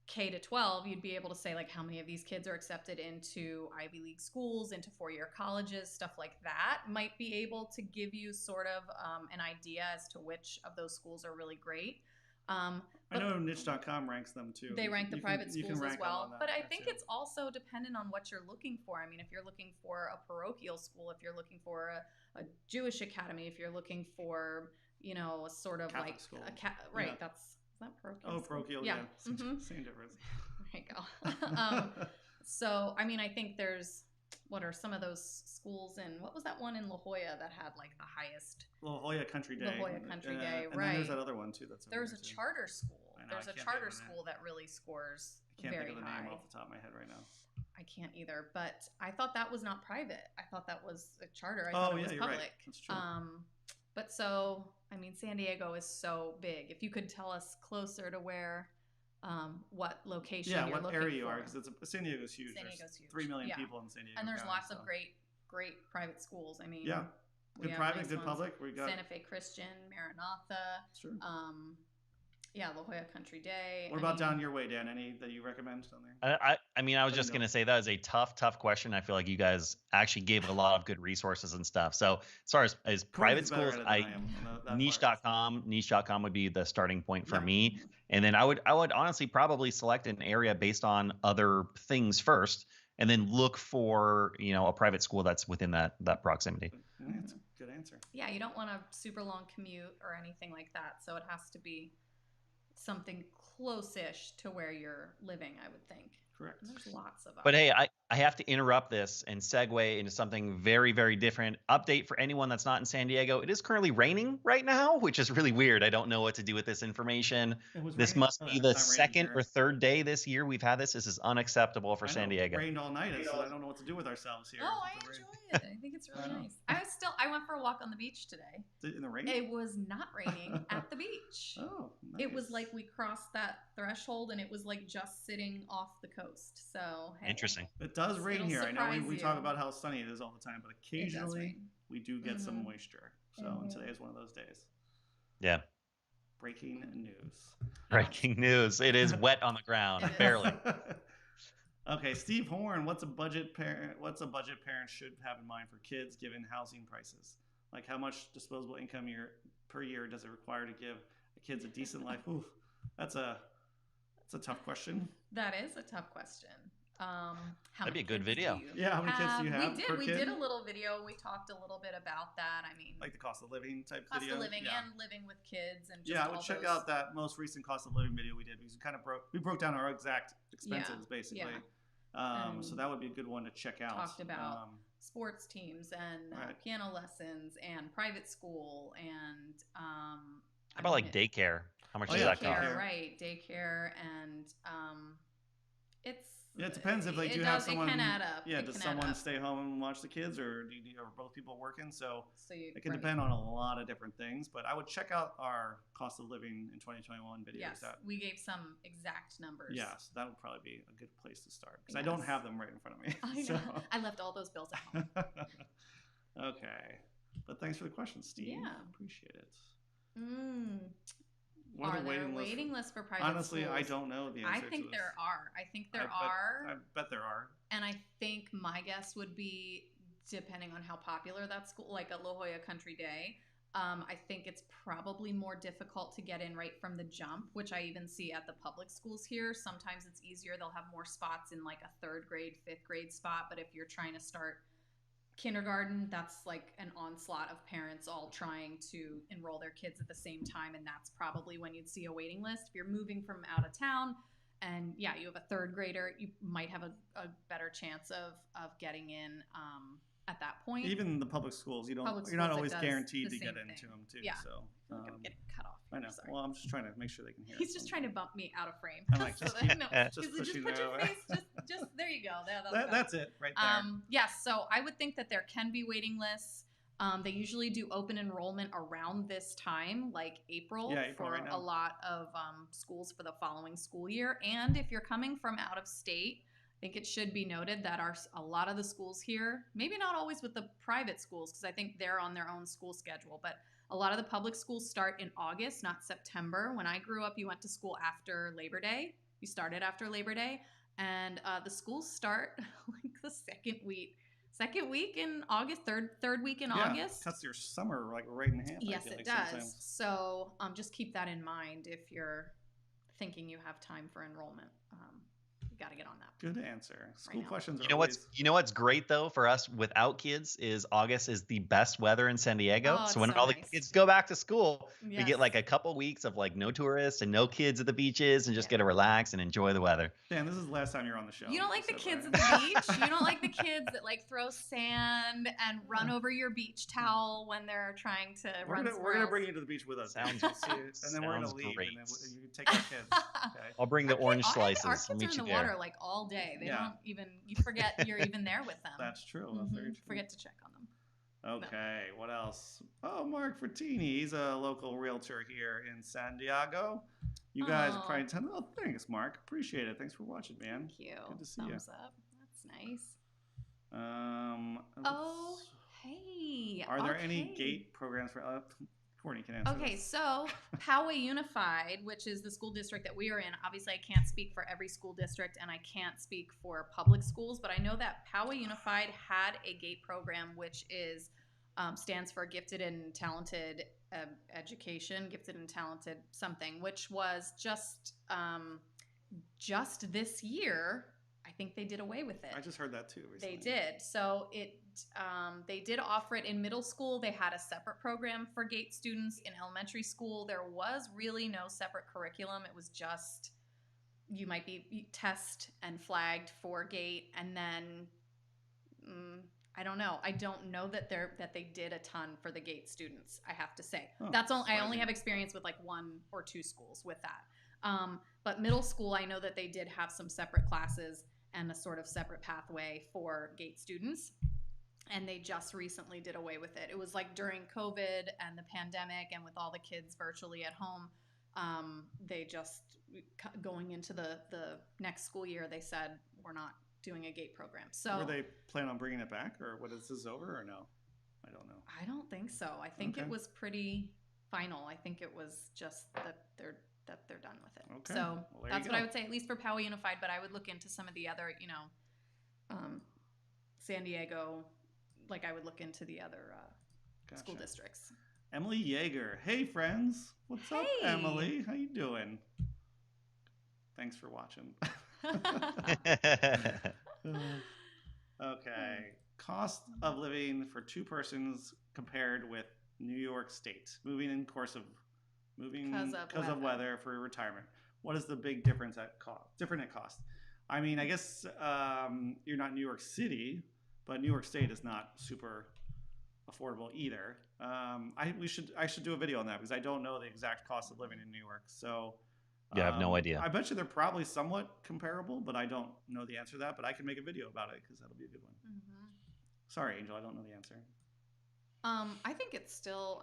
K to 12, you'd be able to say how many of these kids are accepted into Ivy League schools, into four-year colleges, stuff like that might be able to give you sort of an idea as to which of those schools are really great. I know niche.com ranks them too. They rank the private schools as well. But I think too. It's also dependent on what you're looking for. I mean, if you're looking for a parochial school, if you're looking for a Jewish academy, if you're looking for, a sort of Catholic school. Right, Yeah. That's that parochial? Oh, parochial, yeah. Same difference. There you go. So, I mean, I think what are some of those schools what was that one in La Jolla that had the highest? La Jolla Country Day. La Jolla Country Day, and right. then there's that other one too. There's a charter school now. There's I a can't charter think of the name. school that really scores I can't very think of the high. name off the top of my head right now. I can't either, but I thought that was not private. I thought that was a charter. I Oh, thought it yeah, was you're public. right. That's true. But so, I mean, San Diego is so big. If you could tell us closer to where, what location Yeah, you're what looking area you for. are, because San Diego's huge. San There's Diego's huge. 3 million Yeah. people in San Diego. And there's County, lots so. of great private schools. I mean, Yeah, we good have private, nice good ones. public. We got Santa Fe Christian, Maranatha. Sure. Yeah, La Jolla Country Day. What about down your way, Dan? Any that you recommend down there? I mean, I was just gonna say that is a tough question. I feel like you guys actually gave a lot of good resources and stuff. So as far as private Courtney's better schools, at it than I am on that part. niche.com would be the starting point for Yeah. me. And then I would honestly probably select an area based on other things first, and then look for, a private school that's within that proximity. Yeah, that's a good answer. Yeah, you don't want a super long commute or anything like that. So it has to be something close-ish to where you're living, I would think. Correct. And there's lots of But hey, I have to interrupt this and segue into something very, very different. Update for anyone that's not in San Diego. It is currently raining right now, which is really weird. I don't know what to do with this information. This must be the second or third day this year we've had this. This is unacceptable for San Diego. It rained all night, so I don't know what to do with ourselves here. Oh, I enjoy it. I think it's really nice. I went for a walk on the beach today. In the rain? It was not raining at the beach. Oh, nice. It was like we crossed that threshold and it was like just sitting off the coast. So hey, interesting. It does rain here. I know we talk you. about how sunny it is all the time, but occasionally we do get some moisture. So and today is one of those days. Yeah. Breaking news. Breaking news. It is wet on the ground, barely. Okay, Steve Horn, what's a budget parent should have in mind for kids given housing prices? Like how much disposable income per year does it require to give kids a decent life? Ooh, that's a tough question. That is a tough question. That'd be a good video. Yeah, how many kids do you have? We did a little video. We talked a little bit about that. I mean, like the cost of living type cost video. Cost of living and living with kids and just I would check out that most recent cost of living video we did because we broke down our exact expenses basically. Yeah. So that would be a good one to check out. Talked about sports teams and piano lessons and private school and how about like daycare? How much does that cost? Right, daycare and it depends if you have someone. It can add up. Yeah, does someone stay home and watch the kids, or are both people working? So it can depend on a lot of different things. But I would check out our cost of living in 2021 videos. Yes, we gave some exact numbers. Yeah, so that would probably be a good place to start because I don't have them right in front of me. I know. So. I left all those bills at home. Okay, but thanks for the question, Steve. Yeah, appreciate it. Are there waiting lists for private Honestly, schools? I don't know the answer to this. I think there are. I bet there are. And I think my guess would be, depending on how popular that school, like a La Jolla Country Day, I think it's probably more difficult to get in right from the jump, which I even see at the public schools here. Sometimes it's easier. They'll have more spots in like a 3rd grade, 5th grade spot. But if you're trying to start kindergarten, that's like an onslaught of parents all trying to enroll their kids at the same time, and that's probably when you'd see a waiting list. If you're moving from out of town and you have a 3rd grader, you might have a better chance of getting in at that point. Even the public schools, you're not always guaranteed to get into them too. Yeah. So I'm getting cut off. I know. Sorry. Well, I'm just trying to make sure they can hear. He's just trying to bump me out of frame. I'm like, just put your face. Just there you go. That's it right there. Yes. So I would think that there can be waiting lists. They usually do open enrollment around this time, like April for a lot of schools for the following school year. And if you're coming from out of state, I think it should be noted that a lot of the schools here, maybe not always with the private schools, because I think they're on their own school schedule, but a lot of the public schools start in August, not September. When I grew up, you went to school after Labor Day. You started after Labor Day. And the schools start like the second week in August, third week in August. Cuts your summer like right in half. Yes, it does. Sometimes. So just keep that in mind if you're thinking you have time for enrollment. You got to get on that. Good answer. School now. questions are You know what's great though for us without kids is August is the best weather in San Diego. Oh, So it's when so all nice. the kids go back to school, we Yes. get like a couple weeks of like no tourists and no kids at the beaches and just get to relax and enjoy the weather. Dan, this is the last time you're on the show. You don't like the So, kids right? at the beach? You don't like the kids that like throw sand and run over your beach towel when they're trying to run We're gonna bring you to the beach with us. Sounds- and then we're gonna sounds leave, great. and then you can take our kids. Okay. I'll bring the orange Our slices. kids I'll are meet in you the there. water like all day. They Yeah. don't even, you forget you're even there with them. That's true. That's very true. Forget to check on them. Okay, what else? Oh, Mark Frattini. He's a local realtor here in San Diego. You guys Aw. probably tend. Oh, thanks, Mark. Appreciate it. Thanks for watching, man. Thank you. Good to see Thumbs up. That's nice. you. Oh, hey. Are there any okay. gate programs for? Courtney can answer. Okay, this. so Poway Unified, which is the school district that we are in, obviously I can't speak for every school district and I can't speak for public schools, but I know that Poway Unified had a GATE program, which is stands for Gifted and Talented Education, Gifted and Talented something, which was just this year. I think they did away with it. I just heard that too recently. They did. So they did offer it in middle school. They had a separate program for GATE students. In elementary school, there was really no separate curriculum. It was just you might be test and flagged for GATE, and then I don't know. I don't know that they did a ton for the GATE students. I have to say I only have experience with like 1 or 2 schools with that. But middle school, I know that they did have some separate classes and a sort of separate pathway for GATE students. And they just recently did away with it. It was like during COVID and the pandemic and with all the kids virtually at home, they just, going into the next school year, they said, we're not doing a GATE program. So Were they plan on bringing it back, or what, is this over, or no? I don't know. I don't think so. I think it was pretty final. I think it was just that they're done with it. Okay. So Well, there that's you what I go. would say, at least for Poway Unified, but I would look into some of the other, San Diego, like I would look into the other school Gotcha. districts. Emily Yeager. Hey, friends. What's up, Hey. Emily? How you doing? Thanks for watching. Okay. Cost of living for 2 persons compared with New York State. Moving because of weather for retirement. What is the big difference at cost? Different at cost. I mean, I guess you're not New York City, but New York State is not super affordable either. I should do a video on that because I don't know the exact cost of living in New York. So Yeah, I have no idea. I bet you they're probably somewhat comparable, but I don't know the answer to that. But I can make a video about it because that'll be a good one. Mm-hmm. Sorry, Angel, I don't know the answer. I think it's still,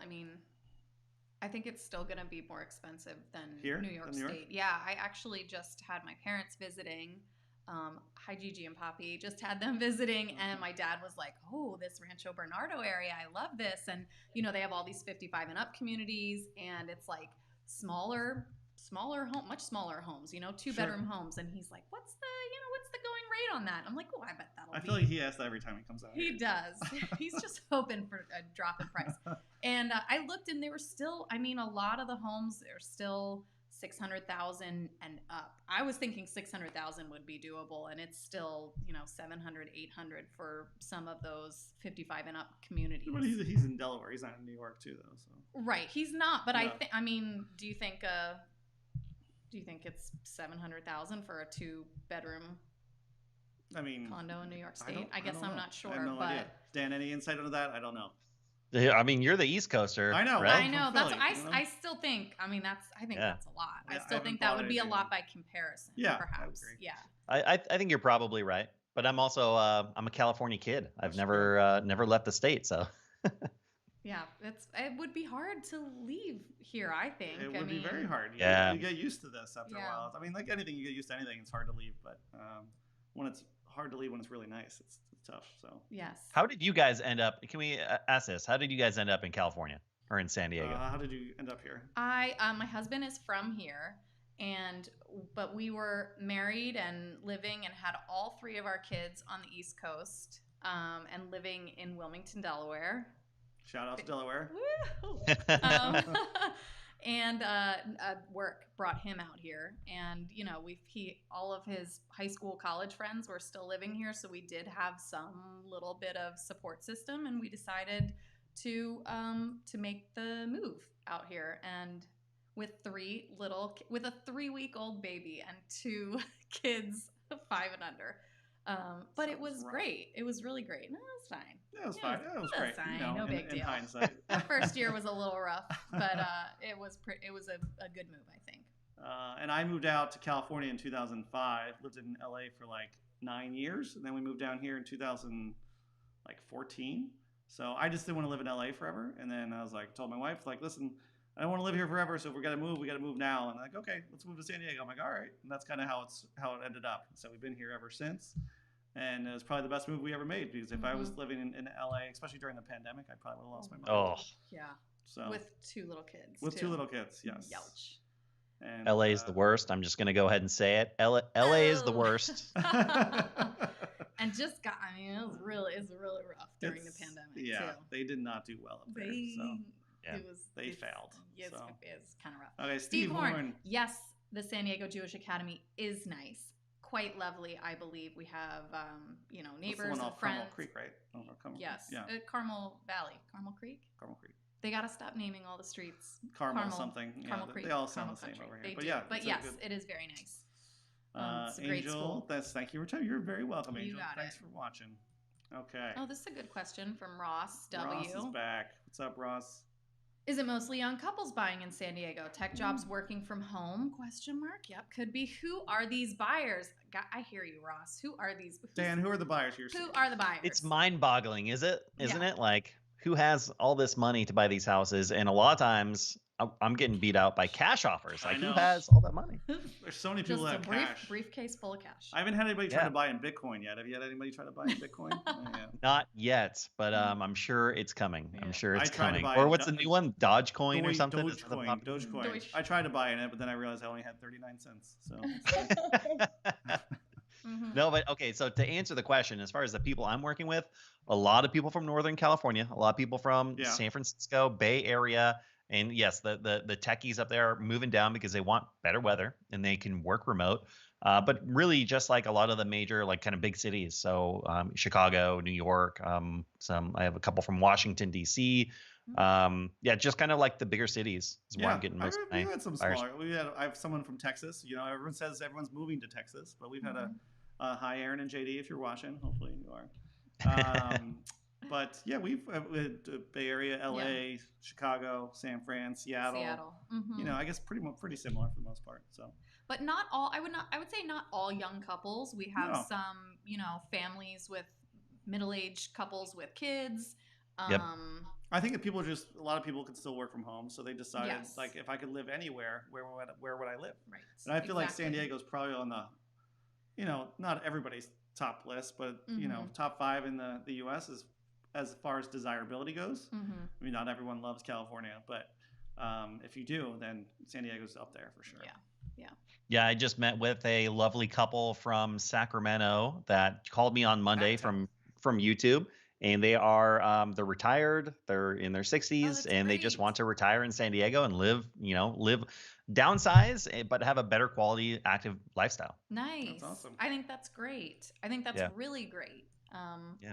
I think it's still going to be more expensive than Here? New York Than New York? State. Yeah, I actually just had my parents visiting. Hi, Gigi and Poppy. Just had them visiting, and my dad was like, oh, this Rancho Bernardo area, I love this. And, they have all these 55 and up communities, and it's like much smaller homes, 2-bedroom homes. And he's like, what's the going rate on that? I'm like, oh, I bet that'll I be. feel like he asks that every time he comes out. He does. He's just hoping for a drop in price. And I looked, and they were still, a lot of the homes are still 600,000 and up. I was thinking 600,000 would be doable, and it's still 700, 800 for some of those 55 and up communities. But he's in Delaware. He's not in New York too, though. So Right, he's not. But Yeah. do you think it's 700,000 for a 2-bedroom condo in New York State? I guess I'm not sure. I have no but idea. Dan, any insight into that? I don't know. Yeah, you're the East Coaster. I know, right? I know. From That's Philly, I still think. I think Yeah. that's a lot. Yeah, I I still haven't think that bought would be a anything. lot by comparison. Yeah, I perhaps. agree. Yeah. I think you're probably right, but I'm also I'm a California kid. I've never left the state, so Yeah. It would be hard to leave here. I think. It would be very hard. Yeah. You get used to this after a while. Like anything, you get used to anything. It's hard to leave, but when it's hard to leave when it's really nice, it's tough. So Yes. How did you guys end up? Can we ask this? How did you guys end up in California or in San Diego? how did you end up here? My husband is from here, but we were married and living and had all 3 of our kids on the East Coast, and living in Wilmington, Delaware. Shout out to Delaware. Woo! And work brought him out here, and all of his high school, college friends were still living here, so we did have some little bit of support system, and we decided to make the move out here, and with a 3-week-old baby and 2 kids 5 and under. But it was great. It was really great. No, it was fine. Yeah, it was fine. It was great. Fine. No big deal. In hindsight. That first year was a little rough, but it was a good move, I think. And I moved out to California in 2005. Lived in LA for like 9 years, and then we moved down here in 2014. So I just didn't want to live in LA forever. And then I was like, told my wife, like, listen, I don't want to live here forever. So if we're gonna move, we got to move now. And like, okay, let's move to San Diego. I'm like, all right. And that's kind of how it ended up. So we've been here ever since. And it was probably the best move we ever made, because if I was living in LA, especially during the pandemic, I probably would have lost my mind. Oh, yeah. So with 2 little kids. With 2 little kids, yes. Youch. And, LA is the worst. I'm just going to go ahead and say it. LA is the worst. And it was really rough during the pandemic. Yeah, too. They did not do well up there. They failed. It was kind of rough. Okay, Steve Horn. Yes, the San Diego Jewish Academy is nice. Quite lovely, I believe. We have, neighbors and friends. Carmel Creek, right? Yes. Yeah. Carmel Valley. Carmel Creek? Carmel Creek. They got to stop naming all the streets. Carmel something. Carmel Creek. They all sound the same over here. But yes, it is very nice. It's a great Angel, school. Thank you for time. You're very welcome, You Angel. got Thanks it. for watching. Okay. Oh, this is a good question from Ross W. Ross is back. What's up, Ross? Is it mostly young couples buying in San Diego? Tech jobs, working from home? ? Yep, could be. Who are these buyers? I hear you, Ross. Who are these? Dan, who are the buyers here? Who are the buyers? It's mind-boggling, isn't it? Like, who has all this money to buy these houses? And a lot of times, I'm getting beat out by cash offers. Like, who has all that money? There's so many people that have cash. Briefcase full of cash. I haven't had anybody try to buy in Bitcoin yet. Have you had anybody try to buy in Bitcoin? Not yet, but I'm sure it's coming. Yeah. I'm sure it's coming. Or what's the new one? Dogecoin or something? Dogecoin. I tried to buy in it, but then I realized I only had 39 cents. So. No, but okay. So to answer the question, as far as the people I'm working with, a lot of people from Northern California, a lot of people from San Francisco, Bay Area. And yes, the techies up there are moving down because they want better weather and they can work remote. But really, just like a lot of the major, like kind of big cities. So Chicago, New York. I have a couple from Washington D.C. Just kind of like the bigger cities is where I'm getting most of my we had some buyers. smaller. I have someone from Texas. Everyone says everyone's moving to Texas, but we've had hi Aaron and JD if you're watching. Hopefully you are. But yeah, we've Bay Area, LA, Chicago, San Fran, Seattle. I guess pretty similar for the most part. So, but not all. I would say not all young couples. We have some, families with middle-aged couples with kids. I think that a lot of people can still work from home, so they decided like if I could live anywhere, where would I live? Right. And I feel like San Diego's probably on the, not everybody's top list, but top 5 in the U.S. is as far as desirability goes. I mean, not everyone loves California, but if you do, then San Diego's up there for sure. Yeah, I just met with a lovely couple from Sacramento that called me on Monday from YouTube, and they are they're retired, they're in their 60s, and they just want to retire in San Diego and live downsize, but have a better quality active lifestyle. Nice. That's awesome. I think that's great. I think that's really great.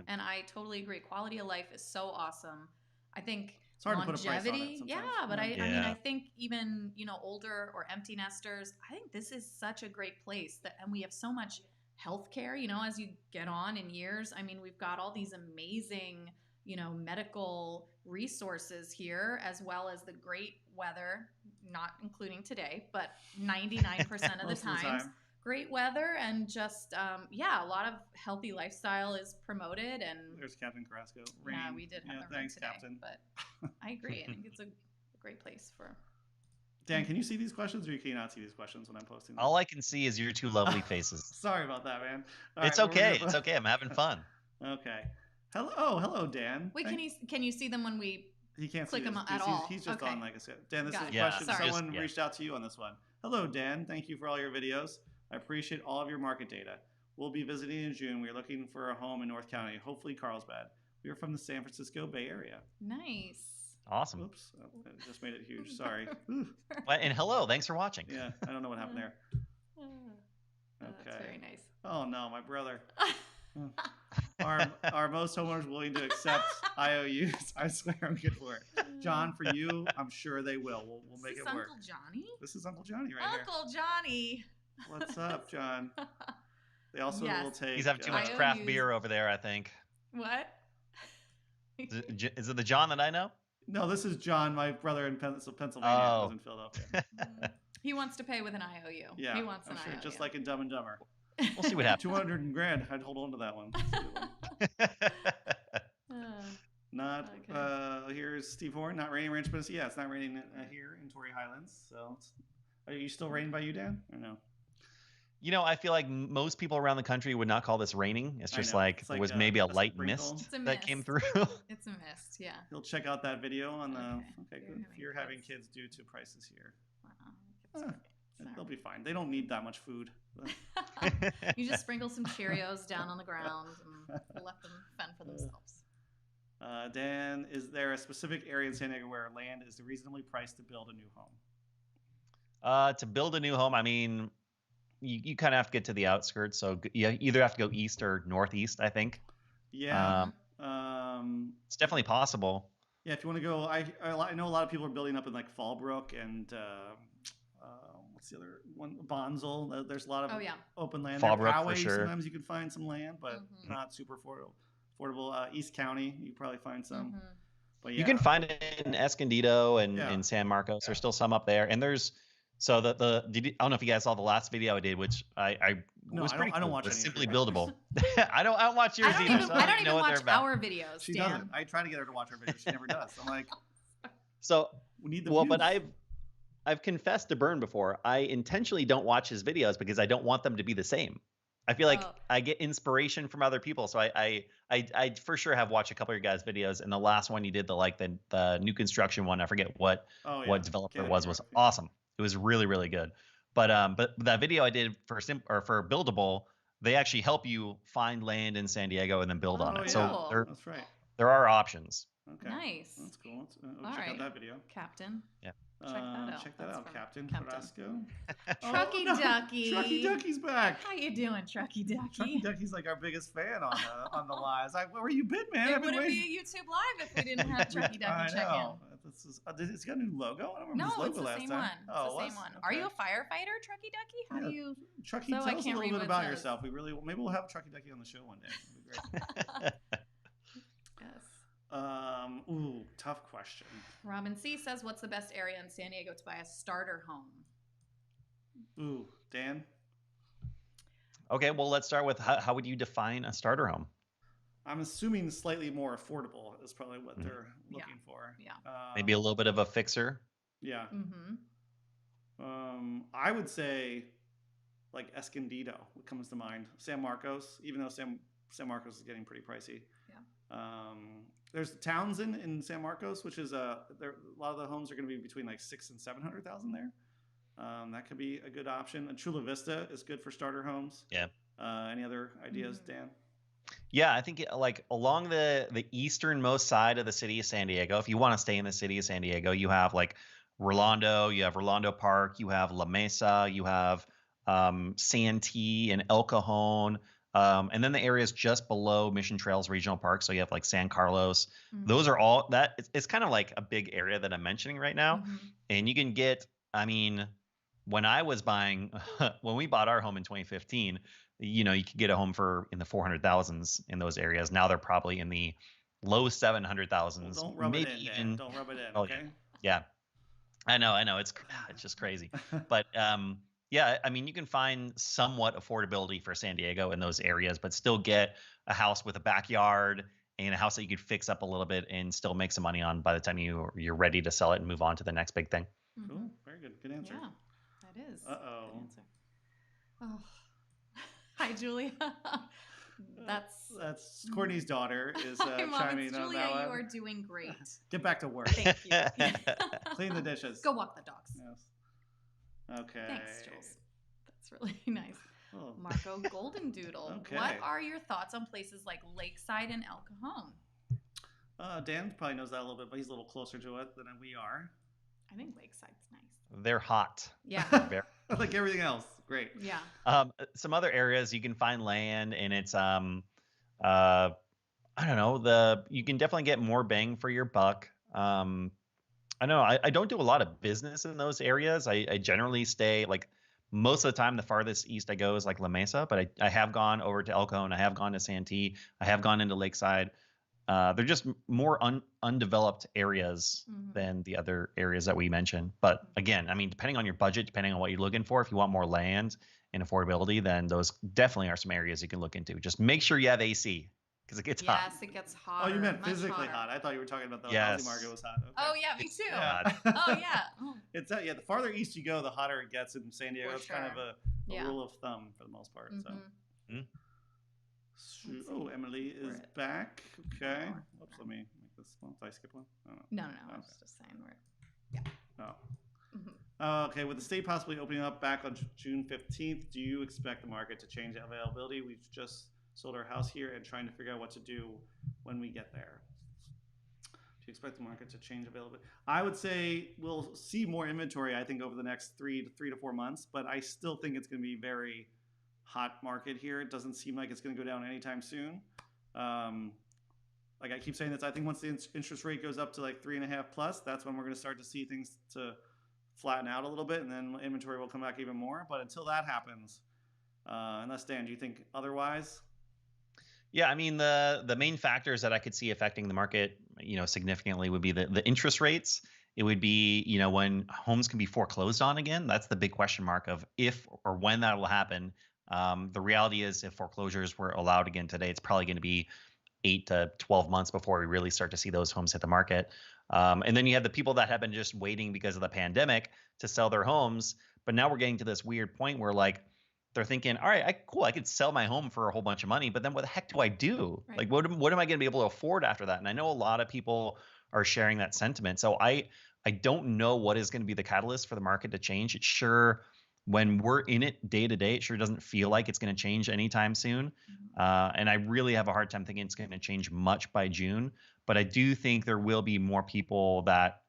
And I totally agree. Quality of life is so awesome. I think it's hard longevity, to put a price on it sometimes. But I mean, I think even older or empty nesters, I think this is such a great place and we have so much healthcare. As you get on in years, I mean, we've got all these amazing, medical resources here, as well as the great weather, not including today, but 99% of the time. Great weather and just a lot of healthy lifestyle is promoted. And there's Captain Carrasco. Rain. Yeah, we did have the rain today, Captain. But I agree. I think it's a great place for. Dan, can you see these questions, or you cannot see these questions when I'm posting them? All I can see is your 2 lovely faces. Sorry about that, man. It's okay. It's okay. I'm having fun. Okay. Hello, Dan. Wait, can you see them when we? He can't click see them at all. He's just on like I said. Dan, this is a Got it. question. Someone reached out to you on this one. Hello, Dan. Thank you for all your videos. I appreciate all of your market data. We'll be visiting in June. We're looking for a home in North County, hopefully Carlsbad. We are from the San Francisco Bay Area. Nice. Awesome. Oops, I just made it huge. Sorry. Ooh. And hello, thanks for watching. Yeah, I don't know what happened there. That's Okay. very nice. Oh no, my brother. Are most homeowners willing to accept IOUs? I swear I'm good for it. John, for you, I'm sure they will. We'll make it work. Uncle Johnny? This is Uncle Johnny right here. Uncle Johnny. What's up, John? They also will take. He's having too much craft beer over there, I think. What? Is it the John that I know? No, this is John, my brother in Pennsylvania. Oh. Who lives in Philadelphia. He wants to pay with an IOU. Yeah, he wants an IOU. just like in Dumb and Dumber. We'll see what happens. 200 grand. I'd hold on to that one. Not. Okay. Here's Steve Horn. Not raining Ranch, but yeah, it's not raining here in Torrey Highlands. So, are you still raining by you, Dan, or no? You know, I feel like most people around the country would not call this raining. It's just like it was maybe a light mist that came through. It's a mist, yeah. You'll check out that video on the. Okay, good. If you're having kids due to prices here. Wow. They'll be fine. They don't need that much food. You just sprinkle some Cheerios down on the ground and let them fend for themselves. Dan, is there a specific area in San Diego where land is reasonably priced to build a new home? To build a new home, I mean, you kind of have to get to the outskirts. So you either have to go east or northeast, I think. Yeah. It's definitely possible. Yeah, if you want to go, I know a lot of people are building up in like Fallbrook and what's the other one? Bonsall. There's a lot of open land. Fallbrook, Poway, for sure. Sometimes you can find some land, but not super affordable. East County, you probably find some. But yeah. You can find it in Escondido and in San Marcos. There's still some up there, and there's I don't know if you guys saw the last video I did, which was pretty cool. I don't watch It's any simply of buildable. I don't watch yours either. I don't even watch our videos. She doesn't. I try to get her to watch our videos. She never does. I'm like, so we need the views. But I've confessed to Bern before. I intentionally don't watch his videos because I don't want them to be the same. I feel like I get inspiration from other people, so I for sure have watched a couple of your guys' videos. And the last one you did, the new construction one, I forget what developer it was awesome. It was really, really good. But that video I did for buildable, they actually help you find land in San Diego and then build on it. Yeah. So that's right. There are options. Okay. Nice. That's cool. Check out that video. Captain. Yeah. Check that out, Captain Carrasco. Trucky Ducky. Trucky Ducky's back. How you doing, Trucky Ducky? Trucky Ducky's like our biggest fan on the lives. Where were you been, man? It wouldn't be a YouTube live if we didn't have Trucky Ducky check in. It's got a new logo. I don't remember No, his it's logo the last same time. one. It's the it same one. Okay. Are you a firefighter, Trucky Ducky? How do you? Trucky, tell us a little bit about yourself. Maybe we'll have Trucky Ducky on the show one day. That'd be great. Yes. Tough question. Robin C says, "What's the best area in San Diego to buy a starter home?" Dan. Okay, well, let's start with how would you define a starter home? I'm assuming slightly more affordable is probably what they're looking for. Yeah. Maybe a little bit of a fixer. Yeah. I would say like Escondido comes to mind. San Marcos, even though San Marcos is getting pretty pricey. Yeah. There's Townsend in San Marcos, which is a lot of the homes are going to be between like $600,000 and $700,000 there. That could be a good option. And Chula Vista is good for starter homes. Yeah. Any other ideas, Dan? Yeah, I think like along the easternmost side of the city of San Diego, if you want to stay in the city of San Diego, you have like Rolando, you have Rolando Park, you have La Mesa, you have Santee and El Cajon. And then the areas just below Mission Trails Regional Park. So you have like San Carlos. Those are all it's kind of like a big area that I'm mentioning right now. And you can get, I mean, when we bought our home in 2015, you could get a home for in the 400,000s in those areas. Now they're probably in the low 700,000s. Well, don't rub it in, Dan. Don't rub it in, okay? Yeah. I know. It's just crazy. But yeah, I mean, you can find somewhat affordability for San Diego in those areas, but still get a house with a backyard and a house that you could fix up a little bit and still make some money on by the time you're ready to sell it and move on to the next big thing. Cool. Very good. Good answer. Yeah, that is. Uh-oh. Oh. Hi, Julia. That's Courtney's daughter is chiming in on Julia, that one. you are doing great. Get back to work. Thank you. Clean the dishes. Go walk the dogs. Yes. Okay. Thanks, Jules. That's really nice. Oh. Marco Golden Doodle. Okay. What are your thoughts on places like Lakeside and El Cajon? Dan probably knows that a little bit, but he's a little closer to it than we are. I think Lakeside's nice. They're hot. Yeah. Very. Like everything else. Great. Yeah. Some other areas you can find land, and it's I don't know, you can definitely get more bang for your buck. I know I don't do a lot of business in those areas. I generally stay like most of the time. The farthest east I go is like La Mesa, but I have gone over to El Cajon. I have gone to Santee. I have gone into Lakeside. They're just more undeveloped areas than the other areas that we mentioned. But again, I mean, depending on your budget, depending on what you're looking for, if you want more land and affordability, then those definitely are some areas you can look into. Just make sure you have AC because it gets hot. Yes, it gets hot. Oh, you meant physically hot. I thought you were talking about the housing market was hot. Okay. Oh yeah, me too. Yeah. Oh yeah. It's the farther east you go, the hotter it gets in San Diego. For It's kind of a rule of thumb for the most part. So. Oh, Emily is back. Okay. Oops, let me make this one. Did I skip one? Oh, no. I was just saying Okay, with the state possibly opening up back on June 15th, do you expect the market to change availability? We've just sold our house here and trying to figure out what to do when we get there. Do you expect the market to change availability? I would say we'll see more inventory, I think, over the next 3 to 4 months, but I still think it's going to be very hot market here. It doesn't seem like it's going to go down anytime soon. Like I keep saying this, I think once the interest rate goes up to like 3.5 plus, that's when we're going to start to see things to flatten out a little bit, and then inventory will come back even more. But until that happens, unless Dan, do you think otherwise? Yeah, I mean the main factors that I could see affecting the market, significantly would be the interest rates. It would be, when homes can be foreclosed on again. That's the big question mark of if or when that will happen. The reality is, if foreclosures were allowed again today, it's probably going to be 8 to 12 months before we really start to see those homes hit the market. And then you have the people that have been just waiting because of the pandemic to sell their homes. But now we're getting to this weird point where like they're thinking, all right, cool, I could sell my home for a whole bunch of money, but then what the heck do I do? Right. Like, what am I going to be able to afford after that? And I know a lot of people are sharing that sentiment. So I don't know what is going to be the catalyst for the market to change. It's sure, when we're in it day to day, it sure doesn't feel like it's going to change anytime soon. And I really have a hard time thinking it's going to change much by June. But I do think there will be more people that,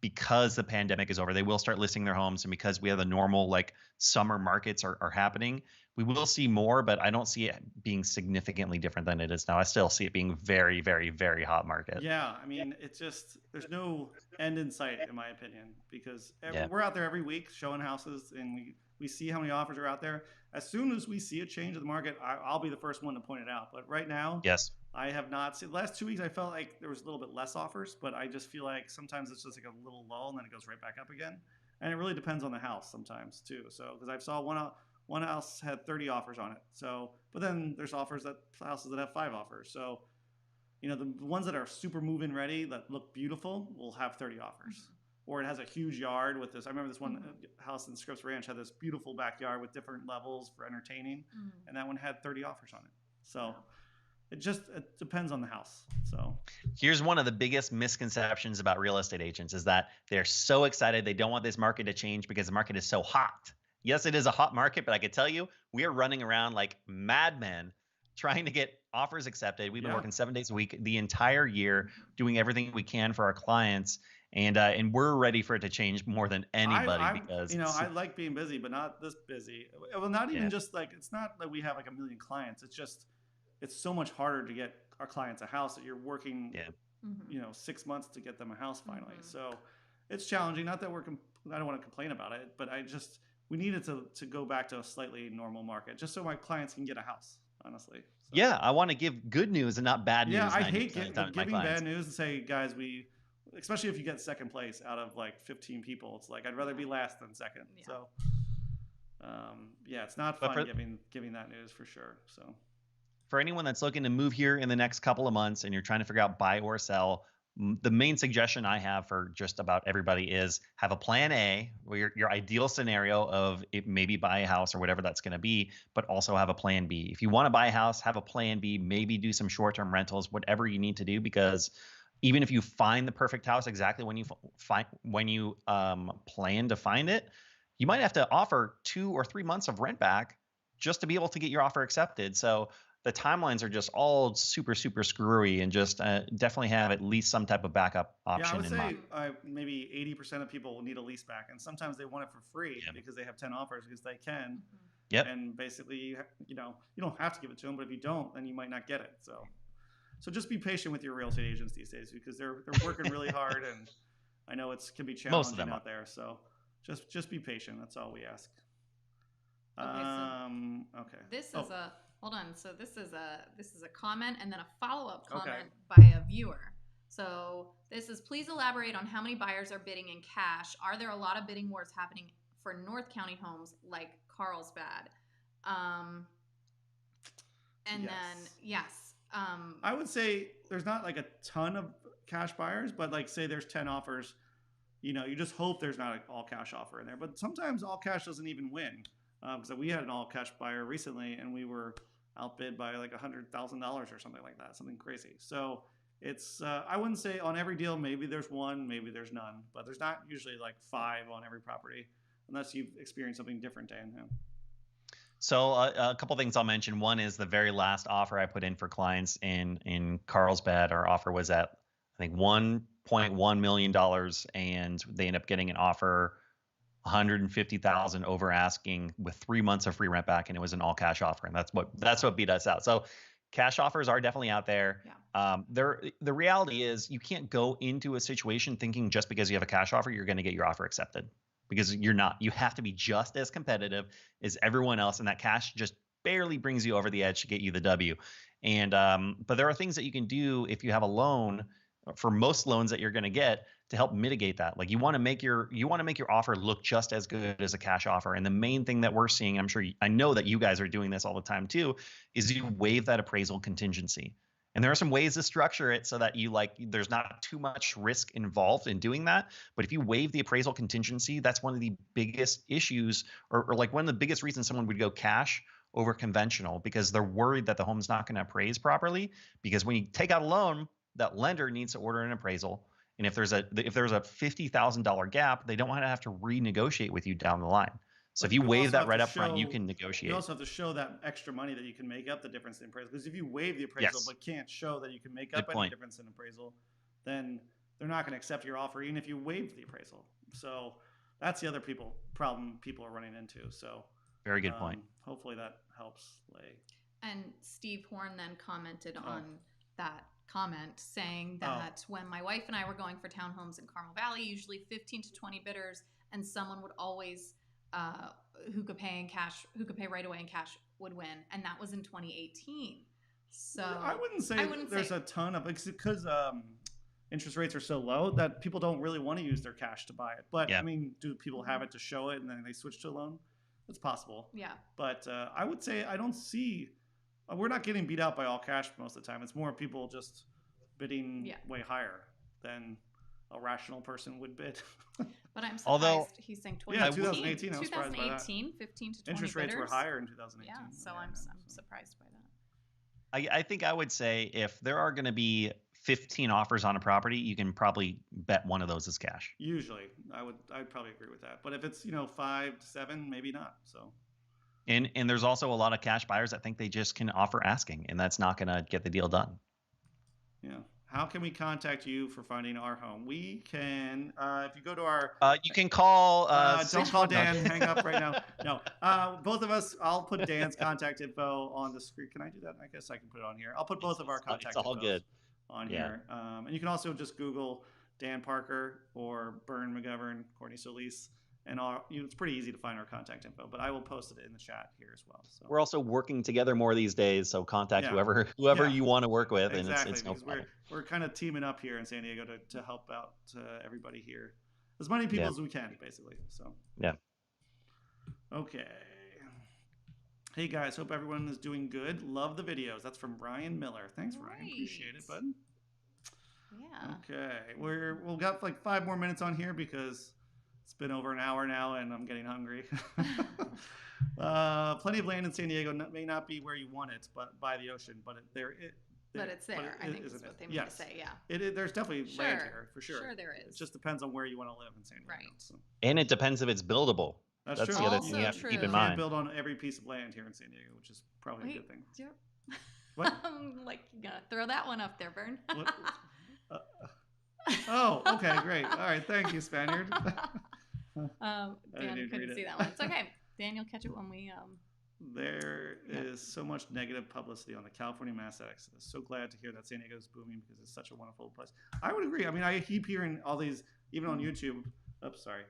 because the pandemic is over, they will start listing their homes. And because we have the normal like summer markets are happening, we will see more, but I don't see it being significantly different than it is now. I still see it being very, very, very hot market. Yeah. I mean, it's just, there's no end in sight, in my opinion, because we're out there every week showing houses, and we see how many offers are out there. As soon as we see a change in the market, I'll be the first one to point it out. But right now, yes, I have not seen. The last 2 weeks, I felt like there was a little bit less offers, but I just feel like sometimes it's just like a little lull and then it goes right back up again. And it really depends on the house sometimes too. So, because I saw one house had 30 offers on it. So, but then there's houses that have 5 offers. So, the ones that are super move-in ready that look beautiful will have 30 offers. Or it has a huge yard with this. I remember this one house in Scripps Ranch had this beautiful backyard with different levels for entertaining, and that one had 30 offers on it. So it depends on the house. So here's one of the biggest misconceptions about real estate agents is that they're so excited they don't want this market to change because the market is so hot. Yes, it is a hot market, but I can tell you, we are running around like madmen trying to get offers accepted. We've been working 7 days a week the entire year, doing everything we can for our clients. And we're ready for it to change more than anybody because I like being busy, but not this busy. Well, not even just like, it's not that we have like a million clients. It's just, it's so much harder to get our clients a house that you're working, 6 months to get them a house finally. So it's challenging. Not that I don't want to complain about it, but we needed to go back to a slightly normal market just so my clients can get a house, honestly. So. Yeah, I want to give good news and not bad news. Yeah, I hate giving bad news and say, guys, especially if you get second place out of like 15 people, it's like I'd rather be last than second. Yeah. So, it's not fun giving that news for sure. So, for anyone that's looking to move here in the next couple of months and you're trying to figure out buy or sell, the main suggestion I have for just about everybody is have a plan A, where your ideal scenario of maybe buy a house or whatever that's going to be, but also have a plan B. If you want to buy a house, have a plan B. Maybe do some short-term rentals, whatever you need to do, because even if you find the perfect house exactly when you plan to find it, you might have to offer 2 or 3 months of rent back just to be able to get your offer accepted. So the timelines are just all super, super screwy, and just definitely have at least some type of backup Yeah, I option would in say mind. maybe 80% of people will need a lease back, and sometimes they want it for free Yeah. because they have 10 offers because they can. Mhm. Yep. And basically, you know, you don't have to give it to them, but if you don't, then you might not get it. So just be patient with your real estate agents these days because they're working really hard, and I know it can be Most of challenging them are. out there. So just be patient. That's all we ask. Okay, Okay. This Oh, is a hold on. So this is a comment and then a follow-up okay. comment by a viewer. So this is, please elaborate on how many buyers are bidding in cash. Are there a lot of bidding wars happening for North County homes like Carlsbad? And Yes. then yes. I would say there's not like a ton of cash buyers, but like say there's 10 offers, you know, you just hope there's not an all cash offer in there. But sometimes all cash doesn't even win. Because we had an all cash buyer recently, and we were outbid by like $100,000 or something like that, something crazy. So it's I wouldn't say on every deal maybe there's one, maybe there's none, but there's not usually like 5 on every property unless you've experienced something different, Dan. Yeah. So a couple things I'll mention. One is the very last offer I put in for clients in Carlsbad. Our offer was at, I think, $1.1 million, and they end up getting an offer 150,000 over asking with 3 months of free rent back, and it was an all cash offer, and that's what beat us out. So cash offers are definitely out there. Yeah. The reality is you can't go into a situation thinking just because you have a cash offer you're going to get your offer accepted, because you're not. You have to be just as competitive as everyone else, and that cash just barely brings you over the edge to get you the W. And but there are things that you can do if you have a loan, for most loans that you're going to get, to help mitigate that. Like you want to make your offer look just as good as a cash offer. And the main thing that we're seeing, I know that you guys are doing this all the time too, is you waive that appraisal contingency. And there are some ways to structure it so that there's not too much risk involved in doing that. But if you waive the appraisal contingency, that's one of the biggest issues, or like one of the biggest reasons someone would go cash over conventional, because they're worried that the home's not going to appraise properly. Because when you take out a loan, that lender needs to order an appraisal. And if there's a $50,000 gap, they don't want to have to renegotiate with you down the line. So if you waive that right up front, you can negotiate. You also have to show that extra money that you can make up the difference in appraisal. Because if you waive the appraisal but can't show that you can make up any difference in appraisal, then they're not going to accept your offer even if you waive the appraisal. So that's the other problem people are running into. So very good point. Hopefully that helps, Lay. And Steve Horn then commented on that comment, saying that when my wife and I were going for townhomes in Carmel Valley, usually 15 to 20 bidders, and someone would always who could pay right away in cash would win, and that was in 2018. So I wouldn't say there's a ton of, because interest rates are so low that people don't really want to use their cash to buy it. But I mean, do people have it to show it and then they switch to a loan? It's possible. Yeah. But I would say I don't see. We're not getting beat out by all cash most of the time. It's more people just bidding way higher than a rational person would bid. But I'm surprised he's saying 2018. I was surprised by that. 15 to 20 interest rates bidders were higher in 2018. Yeah, so I'm surprised by that. I think I would say if there are going to be 15 offers on a property, you can probably bet one of those is cash. Usually, I'd probably agree with that. But if it's 5 to 7, maybe not. So. And there's also a lot of cash buyers that think they just can offer asking, and that's not going to get the deal done. Yeah. How can we contact you for finding our home? We can, if you go to our... you can call... don't call Dan. Hang up right now. No. Both of us, I'll put Dan's contact info on the screen. Can I do that? I guess I can put it on here. I'll put both of our contact info on here. And you can also just Google Dan Parker or Bern, McGovern, Courtney Solis. And it's pretty easy to find our contact info, but I will post it in the chat here as well. So we're also working together more these days, so contact whoever you want to work with, exactly, and it's no problem. We're kind of teaming up here in San Diego to help out everybody here, as many people as we can, basically. So okay. Hey guys, hope everyone is doing good. Love the videos. That's from Ryan Miller. Thanks, Ryan. Appreciate it, bud. Yeah. Okay, we've got like 5 more minutes on here because it's been over an hour now, and I'm getting hungry. Plenty of land in San Diego may not be where you want it, but by the ocean. But it's there. I think that's what they mean to say. Yeah. There's definitely land here for sure. Sure, there is. It just depends on where you want to live in San Diego. Right. So. And it depends if it's buildable. That's true. The other thing you have to keep in You mind. can't build on every piece of land here in San Diego, which is probably a good thing. What? Like, you gotta throw that one up there, Bern. What? Oh, okay, great. All right, thank you, Spaniard. Dan couldn't see that one. It's okay. Dan, you'll catch it when we. There is so much negative publicity on the California mass exodus. So glad to hear that San Diego is booming because it's such a wonderful place. I would agree. I mean, I keep hearing all these, even on YouTube. Oops, sorry.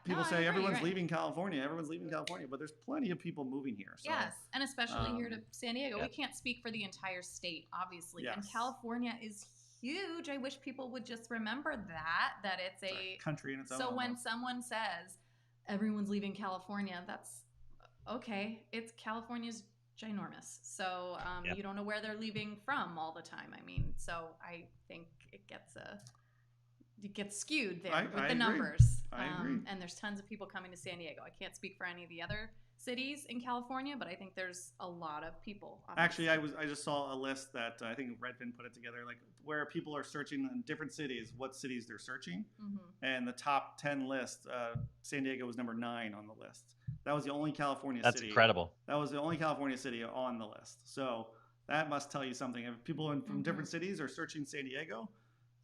People say everyone's leaving California. Everyone's leaving California, but there's plenty of people moving here. So, yes, and especially here to San Diego. Yeah. We can't speak for the entire state, obviously. Yes. And California is huge. I wish people would just remember that it's a country in its own. So when someone says everyone's leaving California, that's okay. It's California's ginormous. So you don't know where they're leaving from all the time. I mean, so I think it gets skewed there with the numbers. I agree. And there's tons of people coming to San Diego. I can't speak for any of the other cities in California, but I think there's a lot of people. Actually, I just saw a list that I think Redfin put it together, like where people are searching in different cities, what cities they're searching, and the top 10 list, San Diego was number 9 on the list. That was the only California city. That's incredible. That was the only California city on the list. So that must tell you something. If people from different cities are searching San Diego,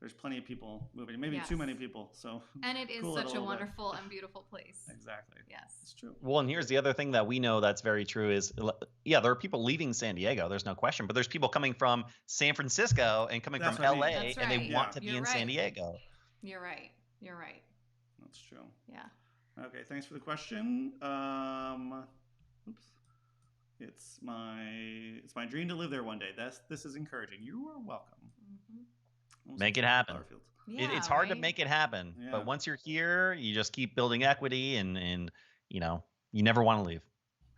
there's plenty of people moving. Maybe too many people. So and it is such a wonderful and beautiful place. Exactly. Yes, it's true. Well, and here's the other thing that we know that's very true is, there are people leaving San Diego. There's no question, but there's people coming from San Francisco and coming from LA, and they want to be in San Diego. You're right. You're right. That's true. Yeah. Okay. Thanks for the question. Oops. It's my dream to live there one day. This is encouraging. You are welcome. Make it happen. Yeah, it's hard to make it happen, but once you're here, you just keep building equity, and you never want to leave.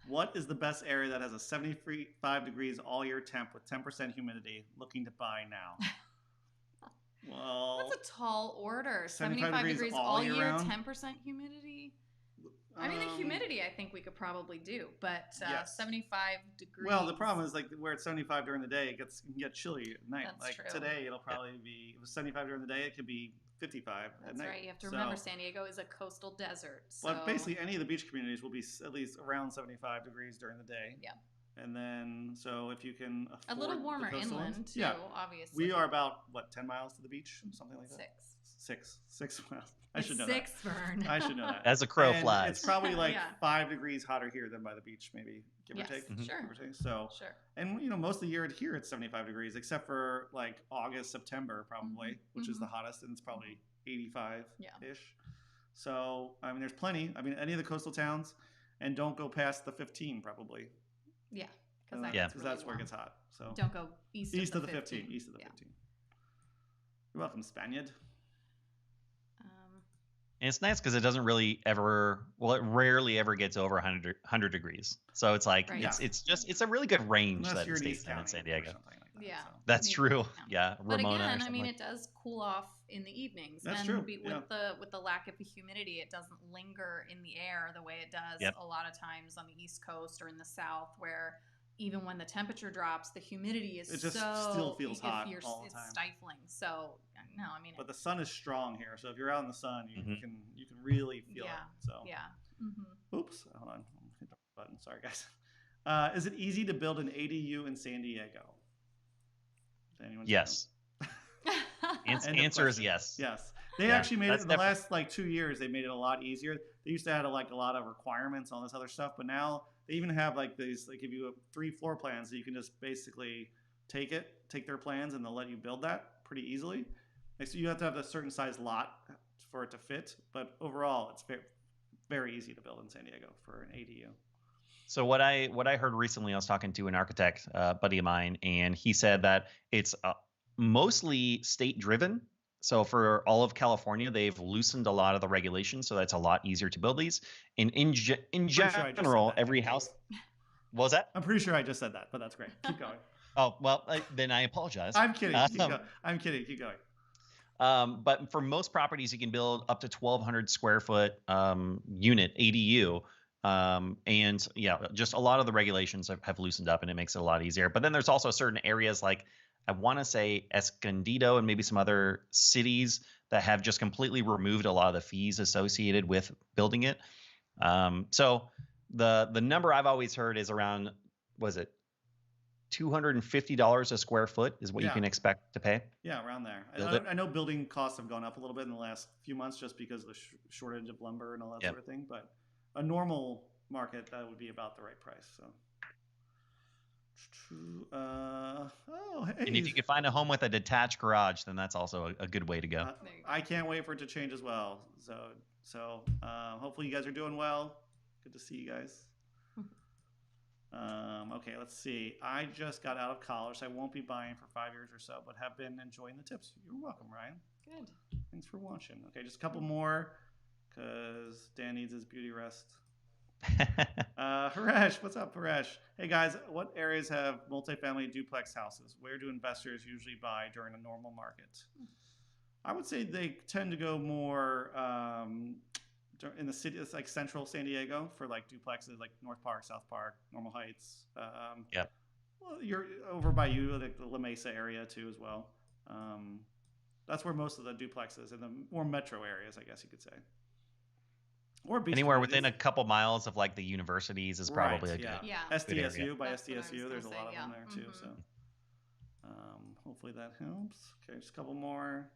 What is the best area that has a 75 degrees all year temp with 10% humidity? Looking to buy now. Well, that's a tall order. 75 degrees all year, 10% humidity. I mean, the humidity, I think we could probably do, but 75 degrees. Well, the problem is, like, where it's 75 during the day, it can get chilly at night. That's true. Today, it'll probably be, if it was 75 during the day, it could be 55 at night. That's right. You have to remember, San Diego is a coastal desert. So. Well, basically, any of the beach communities will be at least around 75 degrees during the day. Yeah. And then, so if you can afford a little warmer inland, too, obviously. We are about, 10 miles to the beach? Something like that? 6 miles. I should know that. 6, Bern. I should know that. As a crow flies. It's probably 5 degrees hotter here than by the beach, maybe, give or take. Sure. Give or take. So, and most of the year here it's 75 degrees, except for August, September, probably, which is the hottest, and it's probably 85-ish. So, I mean, there's plenty. I mean, any of the coastal towns, and don't go past the 15, probably. Yeah. Because that's where it gets hot. So don't go east of the 15. East of the 15. You're welcome, Spaniard. And it's nice because it doesn't really ever, it rarely ever gets over 100 degrees. So it's it's a really good range that it stays in San Diego. That's true. Yeah, but Ramona. Again, I mean, it does cool off in the evenings. That's true. With the lack of humidity, it doesn't linger in the air the way it does a lot of times on the East Coast or in the South, where even when the temperature drops, the humidity is still feels hot all the time. It's stifling. So no, I mean. But the sun is strong here, so if you're out in the sun, you can really feel it. So Oops, hold on, hit the button. Sorry, guys. Is it easy to build an ADU in San Diego? Yes. Answer is yes. Yes. They actually made it in the last 2 years. They made it a lot easier. They used to have a lot of requirements, all this other stuff, but now they even have these, give you 3 floor plans that you can just basically take their plans, and they'll let you build that pretty easily. So you have to have a certain size lot for it to fit, but overall, it's very, very easy to build in San Diego for an ADU. So what I heard recently, I was talking to an architect buddy of mine, and he said that it's mostly state driven. So for all of California, they've loosened a lot of the regulations, so that's a lot easier to build these. And in general, every house. What was that? I'm pretty sure I just said that, but that's great. Keep going. Oh well, then I apologize. I'm kidding. I'm kidding. Keep going. But for most properties, you can build up to 1,200 square foot unit ADU. And just a lot of the regulations have loosened up, and it makes it a lot easier. But then there's also certain areas like, I want to say Escondido and maybe some other cities that have just completely removed a lot of the fees associated with building it. So the number I've always heard is around, was it $250 a square foot is what you Yeah. can expect to pay. Yeah, around there. Build it. I know building costs have gone up a little bit in the last few months just because of the shortage of lumber and all that Yep. sort of thing. But a normal market, that would be about the right price. So, oh, And if hey, you can find a home with a detached garage, then that's also a good way to go. There you go. I can't wait for it to change as well. So hopefully you guys are doing well. Good to see you guys. Okay, let's see. I just got out of college, so I won't be buying for 5 years or so, but have been enjoying the tips. You're welcome, Ryan. Good. Thanks for watching. Okay, just a couple more, because Dan needs his beauty rest. Haresh, what's up, Haresh? Hey guys, what areas have multifamily duplex houses? Where do investors usually buy during a normal market? I would say they tend to go more in the city. It's like central San Diego for like duplexes, like North Park, South Park, Normal Heights. Yep. Well, you're over by you, like the La Mesa area too, as well. That's where most of the duplexes in the more metro areas, I guess you could say. Or beach Anywhere communities. within a couple miles of like the universities is probably a good. Yeah. SDSU, area. by That's what I was SDSU, gonna there's a say, lot of yeah. them there too. Mhm. So hopefully that helps. Okay, just a couple more.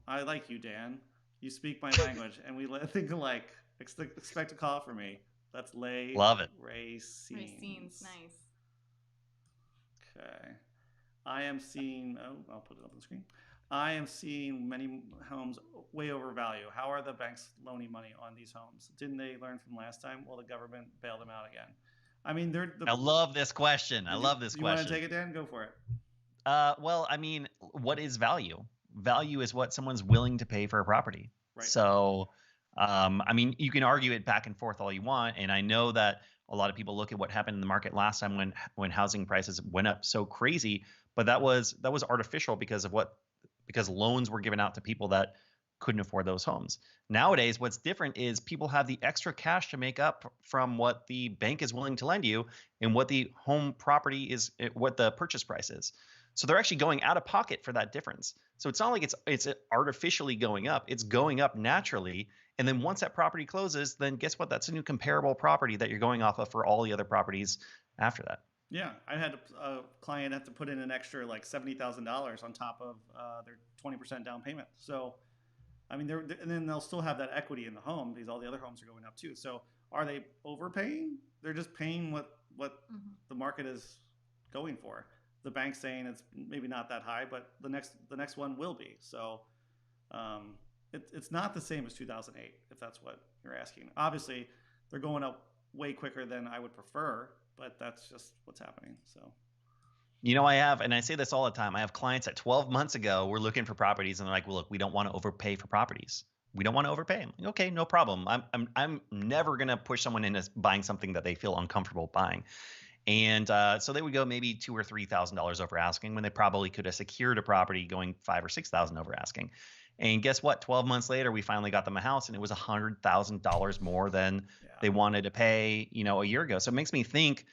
I like you, Dan. You speak my language, and we think alike. Expect a call from me. That's Lay. Love it. Racines. Racine's nice. Okay. I am seeing. Oh, I'll put it up on the screen. I am seeing many homes way over value. How are the banks loaning money on these homes? Didn't they learn from last time? Well, the government bailed them out again. I mean, I love this question. I love this You want to question. take it, Dan? Go for it. Well, I mean, what is value? Value is what someone's willing to pay for a property. Right. So, I mean, you can argue it back and forth all you want, and I know that a lot of people look at what happened in the market last time when housing prices went up so crazy, but that was artificial because loans were given out to people that couldn't afford those homes. Nowadays, what's different is people have the extra cash to make up from what the bank is willing to lend you and what the home property is, what the purchase price is. So they're actually going out of pocket for that difference. So it's not like it's artificially going up. It's going up naturally. And then once that property closes, then guess what? That's a new comparable property that you're going off of for all the other properties after that. Yeah, I had a client have to put in an extra like $70,000 on top of their 20% down payment. So, I mean, and then they'll still have that equity in the home because all the other homes are going up too. So, are they overpaying? They're just paying what the market is going for. The bank's saying it's maybe not that high, but the next one will be. So, it's not the same as 2008, if that's what you're asking. Obviously, they're going up way quicker than I would prefer, but that's just what's happening. So, you know, and I say this all the time. I have clients that 12 months ago were looking for properties, and they're like, "Well, look, we don't want to overpay for properties. We don't want to overpay." I'm like, okay, no problem. I'm never gonna push someone into buying something that they feel uncomfortable buying. And so they would go maybe $2,000 or $3,000 over asking when they probably could have secured a property going $5,000 or $6,000 over asking. And guess what? 12 months later, we finally got them a house, and it was $100,000 more than they wanted to pay, a year ago. So it makes me think,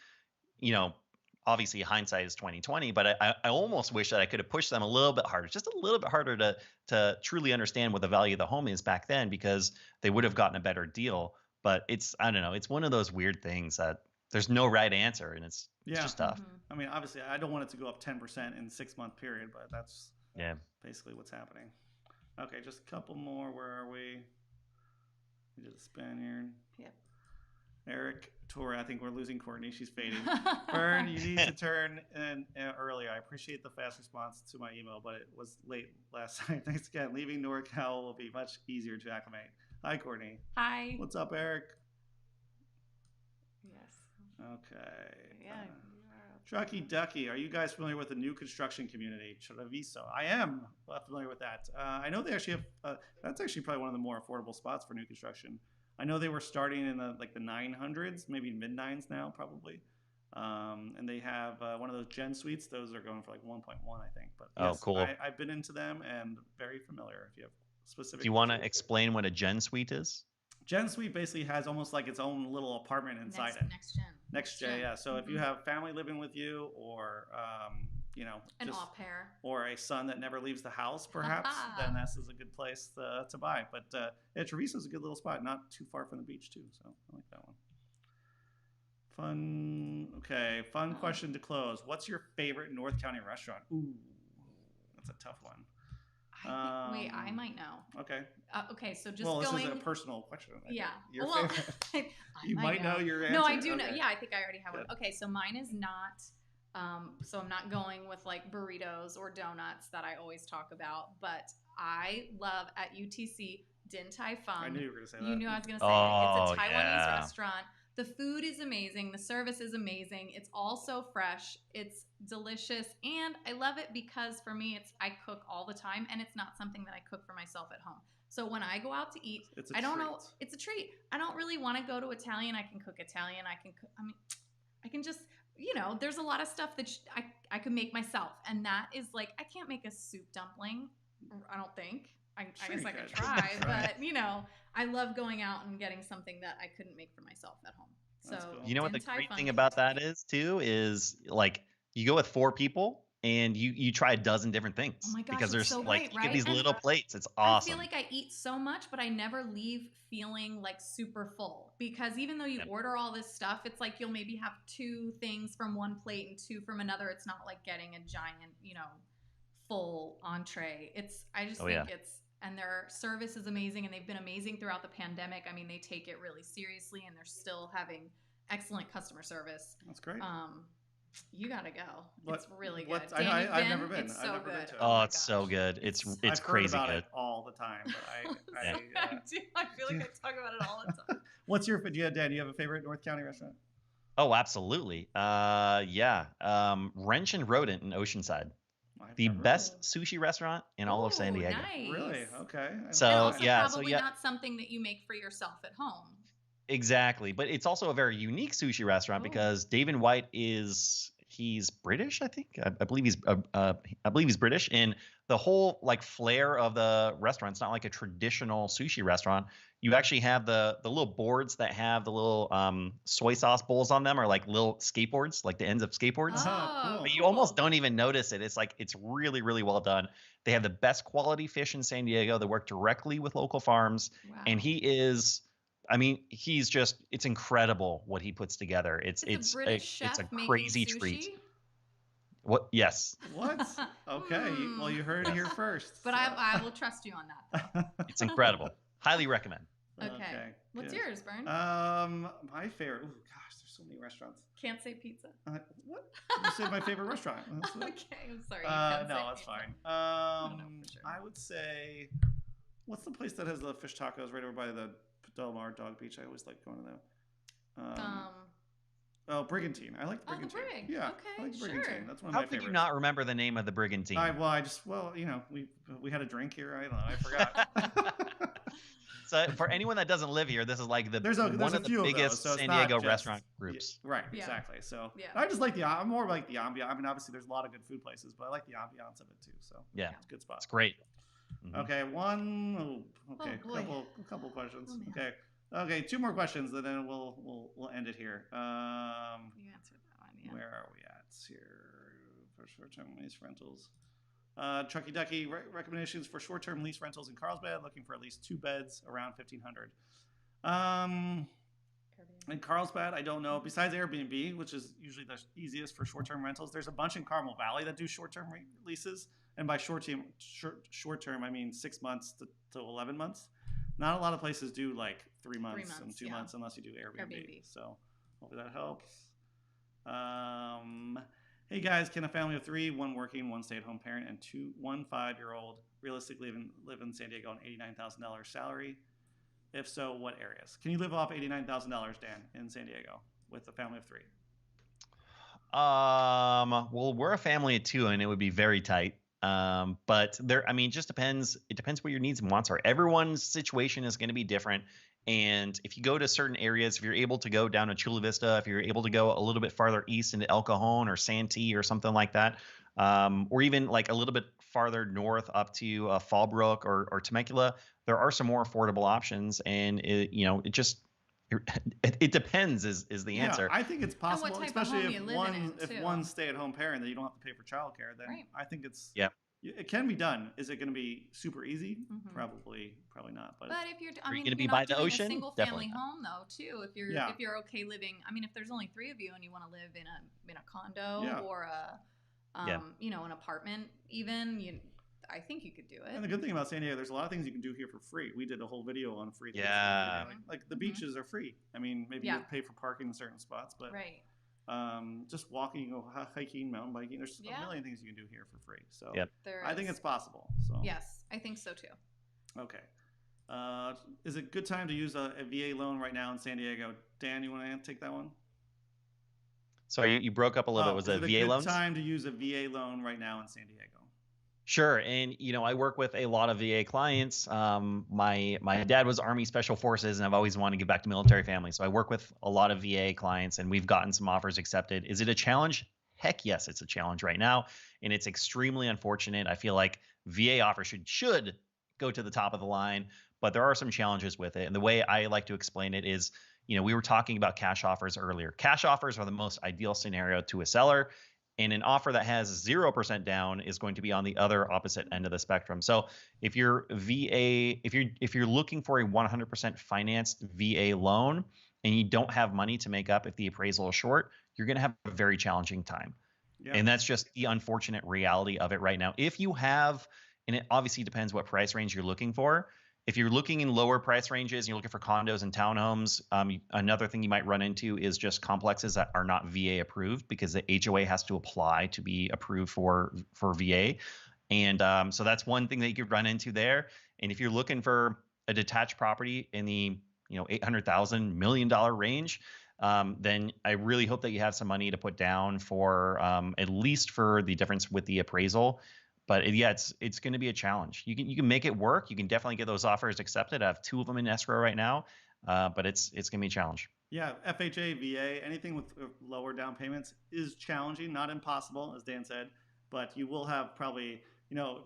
obviously hindsight is 2020, but I almost wish that I could have pushed them a little bit harder, just a little bit harder to truly understand what the value of the home is back then, because they would have gotten a better deal. But I don't know, it's one of those weird things that there's no right answer, and it's just tough. Mm-hmm. I mean, obviously, I don't want it to go up 10% in a 6-month period, but that's basically what's happening. Okay, just a couple more. Where are we? We did a Spaniard. Yep. Eric Torre, I think we're losing Courtney. She's fading. Bern, you need to turn in earlier. I appreciate the fast response to my email, but it was late last night. Thanks again. Leaving NorCal will be much easier to acclimate. Hi, Courtney. Hi. What's up, Eric? Yes. Okay. Yeah. Trucky Ducky, are you guys familiar with the new construction community, Treviso? I am familiar with that. I know they actually have, that's actually probably one of the more affordable spots for new construction. I know they were starting in the 900s, maybe mid-9s now, probably. And they have one of those Gen Suites. Those are going for like 1.1, I think. But yes, cool. I've been into them and very familiar. If you have specific. Do you want to explain what a Gen Suite is? Gen Suite basically has almost like its own little apartment inside it. Next gen, yeah. So if you have family living with you, or an au pair, or a son that never leaves the house, perhaps, then this is a good place to buy. But Treviso is a good little spot, not too far from the beach too. So I like that one. Fun. Okay. Fun question to close. What's your favorite North County restaurant? Ooh, that's a tough one. Wait, I might know. Okay. Okay, so just Well, this going. is a personal question. Yeah. Your Well, favorite. You might know your answer. No, I do Okay. know. Yeah, I think I already have Good. one. Okay, so mine is not. So I'm not going with like burritos or donuts that I always talk about, but I love at UTC Din Tai Fung. I knew you were going to say that. You knew I was going to say it. It's a Taiwanese restaurant. The food is amazing. The service is amazing. It's all so fresh. It's delicious. And I love it because for me, I cook all the time and it's not something that I cook for myself at home. So when I go out to eat, I don't know. It's a treat. I don't really want to go to Italian. I can cook Italian. I can just, there's a lot of stuff that I could make myself. And that is like, I can't make a soup dumpling. I don't think. I guess I could try, but I love going out and getting something that I couldn't make for myself at home. So cool. You know what the great thing about that is too is like you go with 4 people and you try a dozen different things. Oh my gosh, because there's so like great, you get these little plates. It's awesome. I feel like I eat so much, but I never leave feeling like super full because even though you order all this stuff, it's like you'll maybe have 2 things from one plate and 2 from another. It's not like getting a giant, full entree. I just think and their service is amazing and they've been amazing throughout the pandemic. I mean, they take it really seriously and they're still having excellent customer service. That's great. You gotta go. It's really good. I've never been. It's I've so never good. been to it. Oh, it's so good. It's I've crazy heard about good. it all the time, but I do. I feel like I talk about it all the time. What's your Dan? Do you have a favorite North County restaurant? Oh, absolutely. Yeah. Wrench and Rodent in Oceanside. The best sushi restaurant in all of San Diego. Nice. Really? Okay. So probably not something that you make for yourself at home. Exactly, but it's also a very unique sushi restaurant because David White he's British, I think. I believe he's British, and the whole like flair of the restaurant. It's not like a traditional sushi restaurant. You actually have the little boards that have the little soy sauce bowls on them, are like little skateboards, like the ends of skateboards. Oh, cool. But you almost don't even notice it. It's like it's really, really well done. They have the best quality fish in San Diego. They work directly with local farms, and he's just, it's incredible what he puts together. It's a crazy treat. What? Yes. What? Okay. Well, you heard it here first. But I will trust you on that, though. It's incredible. Highly recommend. Okay. What's yours, Bern? My favorite. Oh gosh, there's so many restaurants. Can't say pizza. What? You said my favorite restaurant. Okay, I'm sorry. No, it's fine. For sure. I would say, what's the place that has the fish tacos right over by the Del Mar Dog Beach? I always like going to them. Oh, Brigantine. I like the Brigantine. The Brig. Yeah, okay, I like Brigantine. Sure. That's one of my favorites. How could you not remember the name of the Brigantine? We had a drink here. I don't know. I forgot. So for anyone that doesn't live here, this is like there's one of the biggest San Diego restaurant groups. Right, exactly. So I just like I'm more like the ambiance. I mean, obviously there's a lot of good food places, but I like the ambiance of it too. So it's a good spot. It's great. Mm-hmm. Okay, a couple questions. Okay, 2 more questions, and then we'll end it here. You answered that one. Yeah. Where are we at here for short-term lease rentals? Trucky Ducky recommendations for short-term lease rentals in Carlsbad, looking for at least 2 beds around 1,500. In Carlsbad, I don't know. Besides Airbnb, which is usually the easiest for short-term rentals, there's a bunch in Carmel Valley that do short-term leases. And by short-term, I mean 6 months to 11 months. Not a lot of places do like 3 months and 2 months unless you do Airbnb. So hopefully that helps. Hey guys, can a family of 3, 1 working, 1 stay-at-home parent, and 1 5-year-old realistically live in San Diego on $89,000 salary? If so, what areas? Can you live off $89,000, Dan, in San Diego with a family of 3? Well, we're a family of 2, and it would be very tight. But it just depends. It depends what your needs and wants are. Everyone's situation is going to be different. And if you go to certain areas, if you're able to go down to Chula Vista, if you're able to go a little bit farther east into El Cajon or Santee or something like that, or even like a little bit farther north up to Fallbrook or Temecula, there are some more affordable options. And it depends is the answer. I think it's possible, especially if one too. one stay-at-home parent that you don't have to pay for childcare. Then I think it's it can be done. Is it going to be super easy? Mhm. Probably not. But if you're, I Are you mean, going to be you're by not the doing a ocean? single Definitely family not. home though, too. yeah, If you're okay living, I mean, if there's only 3 of you and you want to live in a condo yeah. or a, Yeah. an apartment, even I think you could do And it. the good thing about San Diego, there's a lot of things you can do here for free. We did a whole video on free things. Yeah. Like the Mhm. beaches are free. I mean, maybe Yeah. you pay for parking in certain spots, but Right. just walking, hiking, mountain biking. There's Yeah. a million things you can do here for free. So Yep. I think it's possible. So Yes, I think so too. okay. Is it a good time to use a VA loan right now in San Diego? Dan, you want to take that one? So you broke up a little bit. Was is it it a VA good loans? time to use a VA loan right now in San Diego? Sure. And I work with a lot of VA clients. My dad was Army Special Forces, and I've always wanted to give back to military families. So I work with a lot of VA clients, and we've gotten some offers accepted. Is it a challenge? Heck yes, it's a challenge right now, and it's extremely unfortunate. I feel like VA offers should go to the top of the line, but there are some challenges with it. And the way I like to explain it is, we were talking about cash offers earlier. Cash offers are the most ideal scenario to a seller. And an offer that has 0% down is going to be on the other opposite end of the spectrum. So if you're if you're looking for a 100% financed VA loan and you don't have money to make up if the appraisal is short, you're going to have a very challenging time. Yeah. And that's just the unfortunate reality of it right now. If you have, and it obviously depends what price range you're looking for. If you're looking in lower price ranges and you're looking for condos and townhomes, another thing you might run into is just complexes that are not VA approved because the HOA has to apply to be approved for VA. And so that's one thing that you could run into there. And if you're looking for a detached property in the $800,000 $1 million range, then I really hope that you have some money to put down for at least for the difference with the appraisal. But yeah, it's going to be a challenge. You can make it work. You can definitely get those offers accepted. I have 2 of them in escrow right now, but it's going to be a challenge. Yeah, FHA, VA, anything with lower down payments is challenging, not impossible, as Dan said. But you will have probably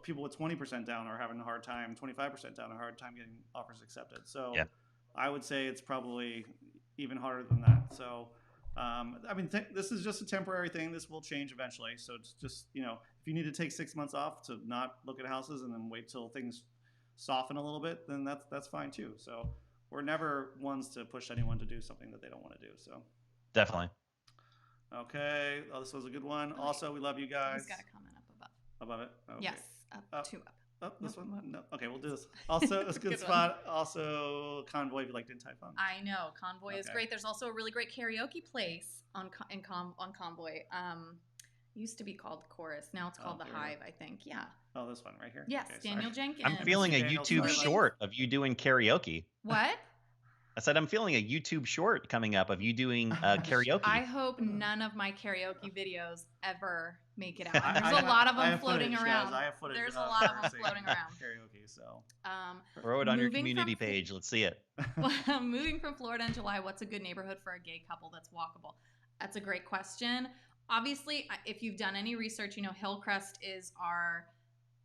people with 20% down are having a hard time, 25% down, a hard time getting offers accepted. So Yeah. I would say it's probably even harder than that. So this is just a temporary thing. This will change eventually. So it's just, if you need to take 6 months off to not look at houses and then wait till things soften a little bit, then that's fine too. So we're never ones to push anyone to do something that they don't want to do. So Definitely. okay. Oh, this was a good one. Also, we love you guys. He's got a comment up above. Above it? Okay. Yes, up 2 up. Oh, this Nope. one? No. Okay, we'll do this. Also, it's a good Good spot. Also, Convoy if you like Din Tai Fung. I know Convoy is Okay. great. There's also a really great karaoke place on Convoy. Used to be called Chorus. Now it's called the here. Hive, I think. Yeah. Oh, this one right here? Yes, Okay, Daniel sorry. Jenkins. I'm feeling a Daniel's YouTube highlights. short of you doing karaoke. What? I said I'm feeling a YouTube short coming up of you doing karaoke. I hope none of my karaoke videos ever make it out. I- There's I a have- lot of I them have floating footage, around. guys. I have footage There's a of lot of her them singing floating around. Karaoke, so. Throw it on your Moving from community Fl- page. Let's see it. Moving from Florida in July, what's a good neighborhood for a gay couple that's walkable? That's a great question. Obviously, if you've done any research, Hillcrest is our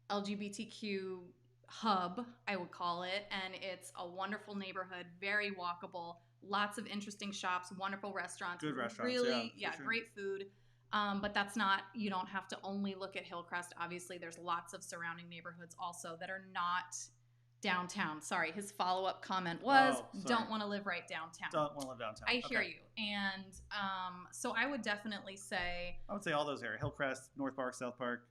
LGBTQ hub, I would call it, and it's a wonderful neighborhood, very walkable, lots of interesting shops, wonderful restaurants, Good restaurants, really, yeah, for sure. great food. But that's not, you don't have to only look at Hillcrest. Obviously, there's lots of surrounding neighborhoods also that are not downtown. Sorry, his follow-up comment was, don't want to live right downtown. Don't want to live downtown. I hear Okay. you. And so I would definitely say, I would say all those areas. Hillcrest, North Park, South Park,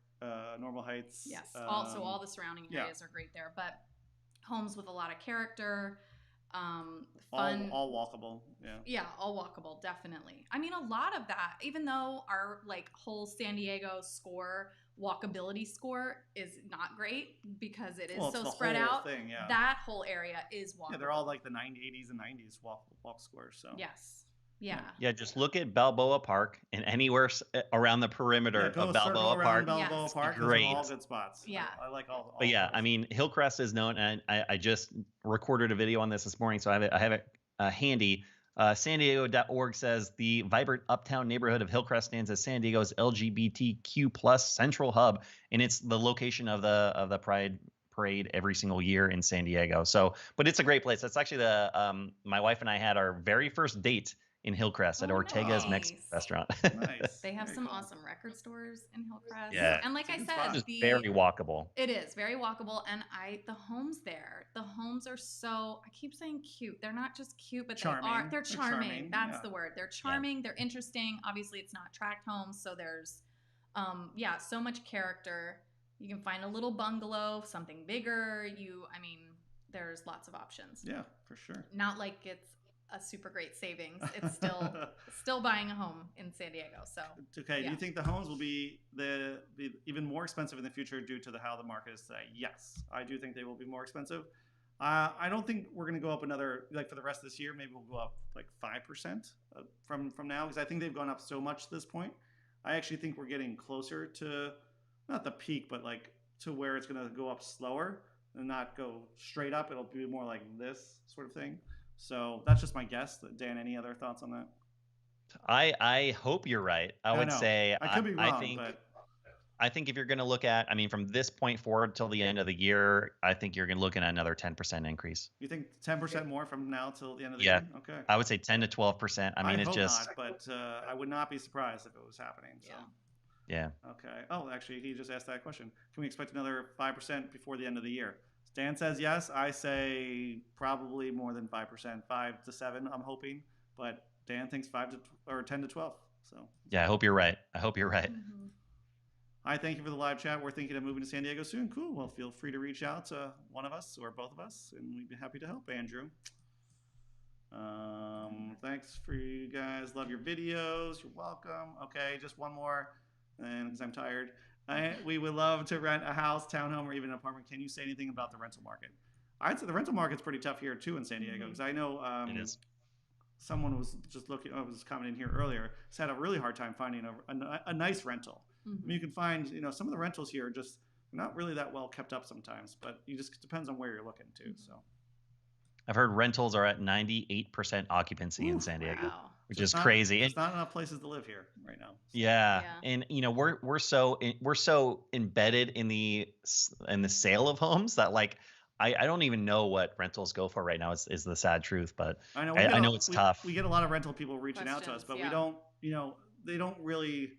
Normal Heights. yes, also all the surrounding yeah. areas are great there. But homes with a lot of character, fun. All walkable. Yeah. Yeah, all walkable, definitely. I mean, a lot of that, even though our whole San Diego walkability score is not great because it is Well, it's so the spread whole out. thing, yeah. That whole area is walkable. Yeah, they're all like the 80s and 90s walk scores. So. Yes. Yeah. Yeah, just look at Balboa Park and anywhere around the perimeter go of circle Balboa around Park. Balboa Yes. Park. Great. Those are all good spots. Yeah. I like all. But yeah, those. I mean, Hillcrest is known, and I just recorded a video on this morning, so I have it handy. San Diego.org says the vibrant uptown neighborhood of Hillcrest stands as San Diego's LGBTQ plus central hub, and it's the location of the Pride Parade every single year in San Diego. So, but it's a great place. That's actually my wife and I had our very first date in Hillcrest at Oh, Ortega's Mexican nice. restaurant. Nice. They have Very some cool. awesome record stores in Hillcrest. Yeah, And like It's a I good said, spot. it's just very walkable. it is very walkable, and the homes there, the homes are so, I keep saying cute. They're not just cute, but Charming. they're They're charming. charming, That's yeah. the word. They're charming. They're interesting. Obviously, it's not tract homes, so there's so much character. You can find a little bungalow, something bigger. I mean, there's lots of options. Yeah, for sure. Not like it's a super great savings. It's still buying a home in San Diego. So Okay. Do yeah. you think the homes will be even more expensive in the future due to how the market is today? Yes, I do think they will be more expensive. I don't think we're going to go up another, like for the rest of this year. Maybe we'll go up like 5% from now, because I think they've gone up so much at this point. I actually think we're getting closer to not the peak, but like to where it's going to go up slower and not go straight up. It'll be more like this sort of thing. So that's just my guess. Dan, any other thoughts on that? I hope you're right. I I would know. say I could be I wrong, think but I think if you're going to look at, I mean, from this point forward till the end of the year, I think you're going to look at another 10% increase. you think 10% more from now till the end of the Yeah, year? Okay. I would say 10 to 12%. I mean, it's hope just not, but I would not be surprised if it was happening. So. yeah. Okay. Oh, actually, he just asked that question. Can we expect another 5% before the end of the year? Dan says yes. I say probably more than 5%, 5 to 7. I'm hoping, but Dan thinks 10 to 12. So Yeah, I hope you're right. I hope you're right. Mm-hmm. I thank you for the live chat. We're thinking of moving to San Diego soon. Cool. Well, feel free to reach out to one of us or both of us, and we'd be happy to help, Andrew. Thanks for you guys. Love your videos. You're welcome. Okay, just one more, and because I'm tired. We would love to rent a house, townhome, or even an apartment. Can you say anything about the rental market? I'd say the rental market's pretty tough here too in San Diego, because I know It is. someone was just looking. I was commenting here earlier. Has had a really hard time finding a nice rental. I mean, you can find, some of the rentals here are just not really that well kept up sometimes, but it just depends on where you're looking too. So I've heard rentals are at 98% occupancy in Oof, San Diego, wow. which is crazy. There's not enough places to live here right now. So. Yeah, Yeah. and we're so embedded in the sale of homes that like I don't even know what rentals go for right now. Is the sad truth, but I know. I know it's tough. We get a lot of rental people reaching out to us, Questions, but we yeah. don't. They don't really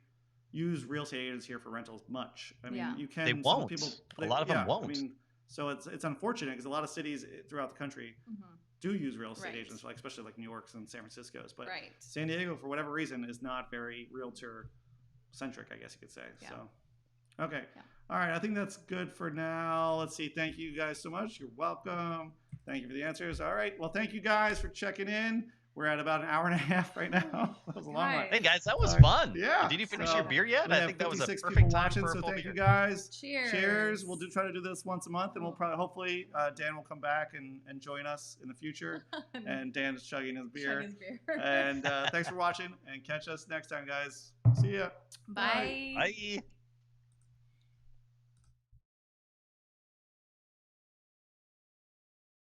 use real estate agents here for rentals much. I mean, Yeah. you can. They some won't. People, A lot of them won't. I mean, so it's unfortunate because a lot of cities throughout the country Mm-hmm. do use real estate Right. agents, like especially like New York's and San Francisco's. But Right. San Diego, for whatever reason, is not very realtor centric, I guess you could say. Yeah. So, okay. Yeah. All right. I think that's good for now. Let's see. Thank you guys so much. You're welcome. Thank you for the answers. All right. Well, thank you guys for checking in. We're at about an hour and a half right now. That was a long one. Right. Hey guys, that was All right. fun. Yeah. Did you finish So, your beer yet? We I have think that was a 56 perfect people time watching, for a so full thank beer. you guys. Cheers. Cheers. We'll try to do this once a month, and we'll probably, hopefully, Dan will come back and join us in the future. And Dan is chugging his beer. Chug his beer. And thanks for watching, and catch us next time, guys. See ya. Bye. Bye.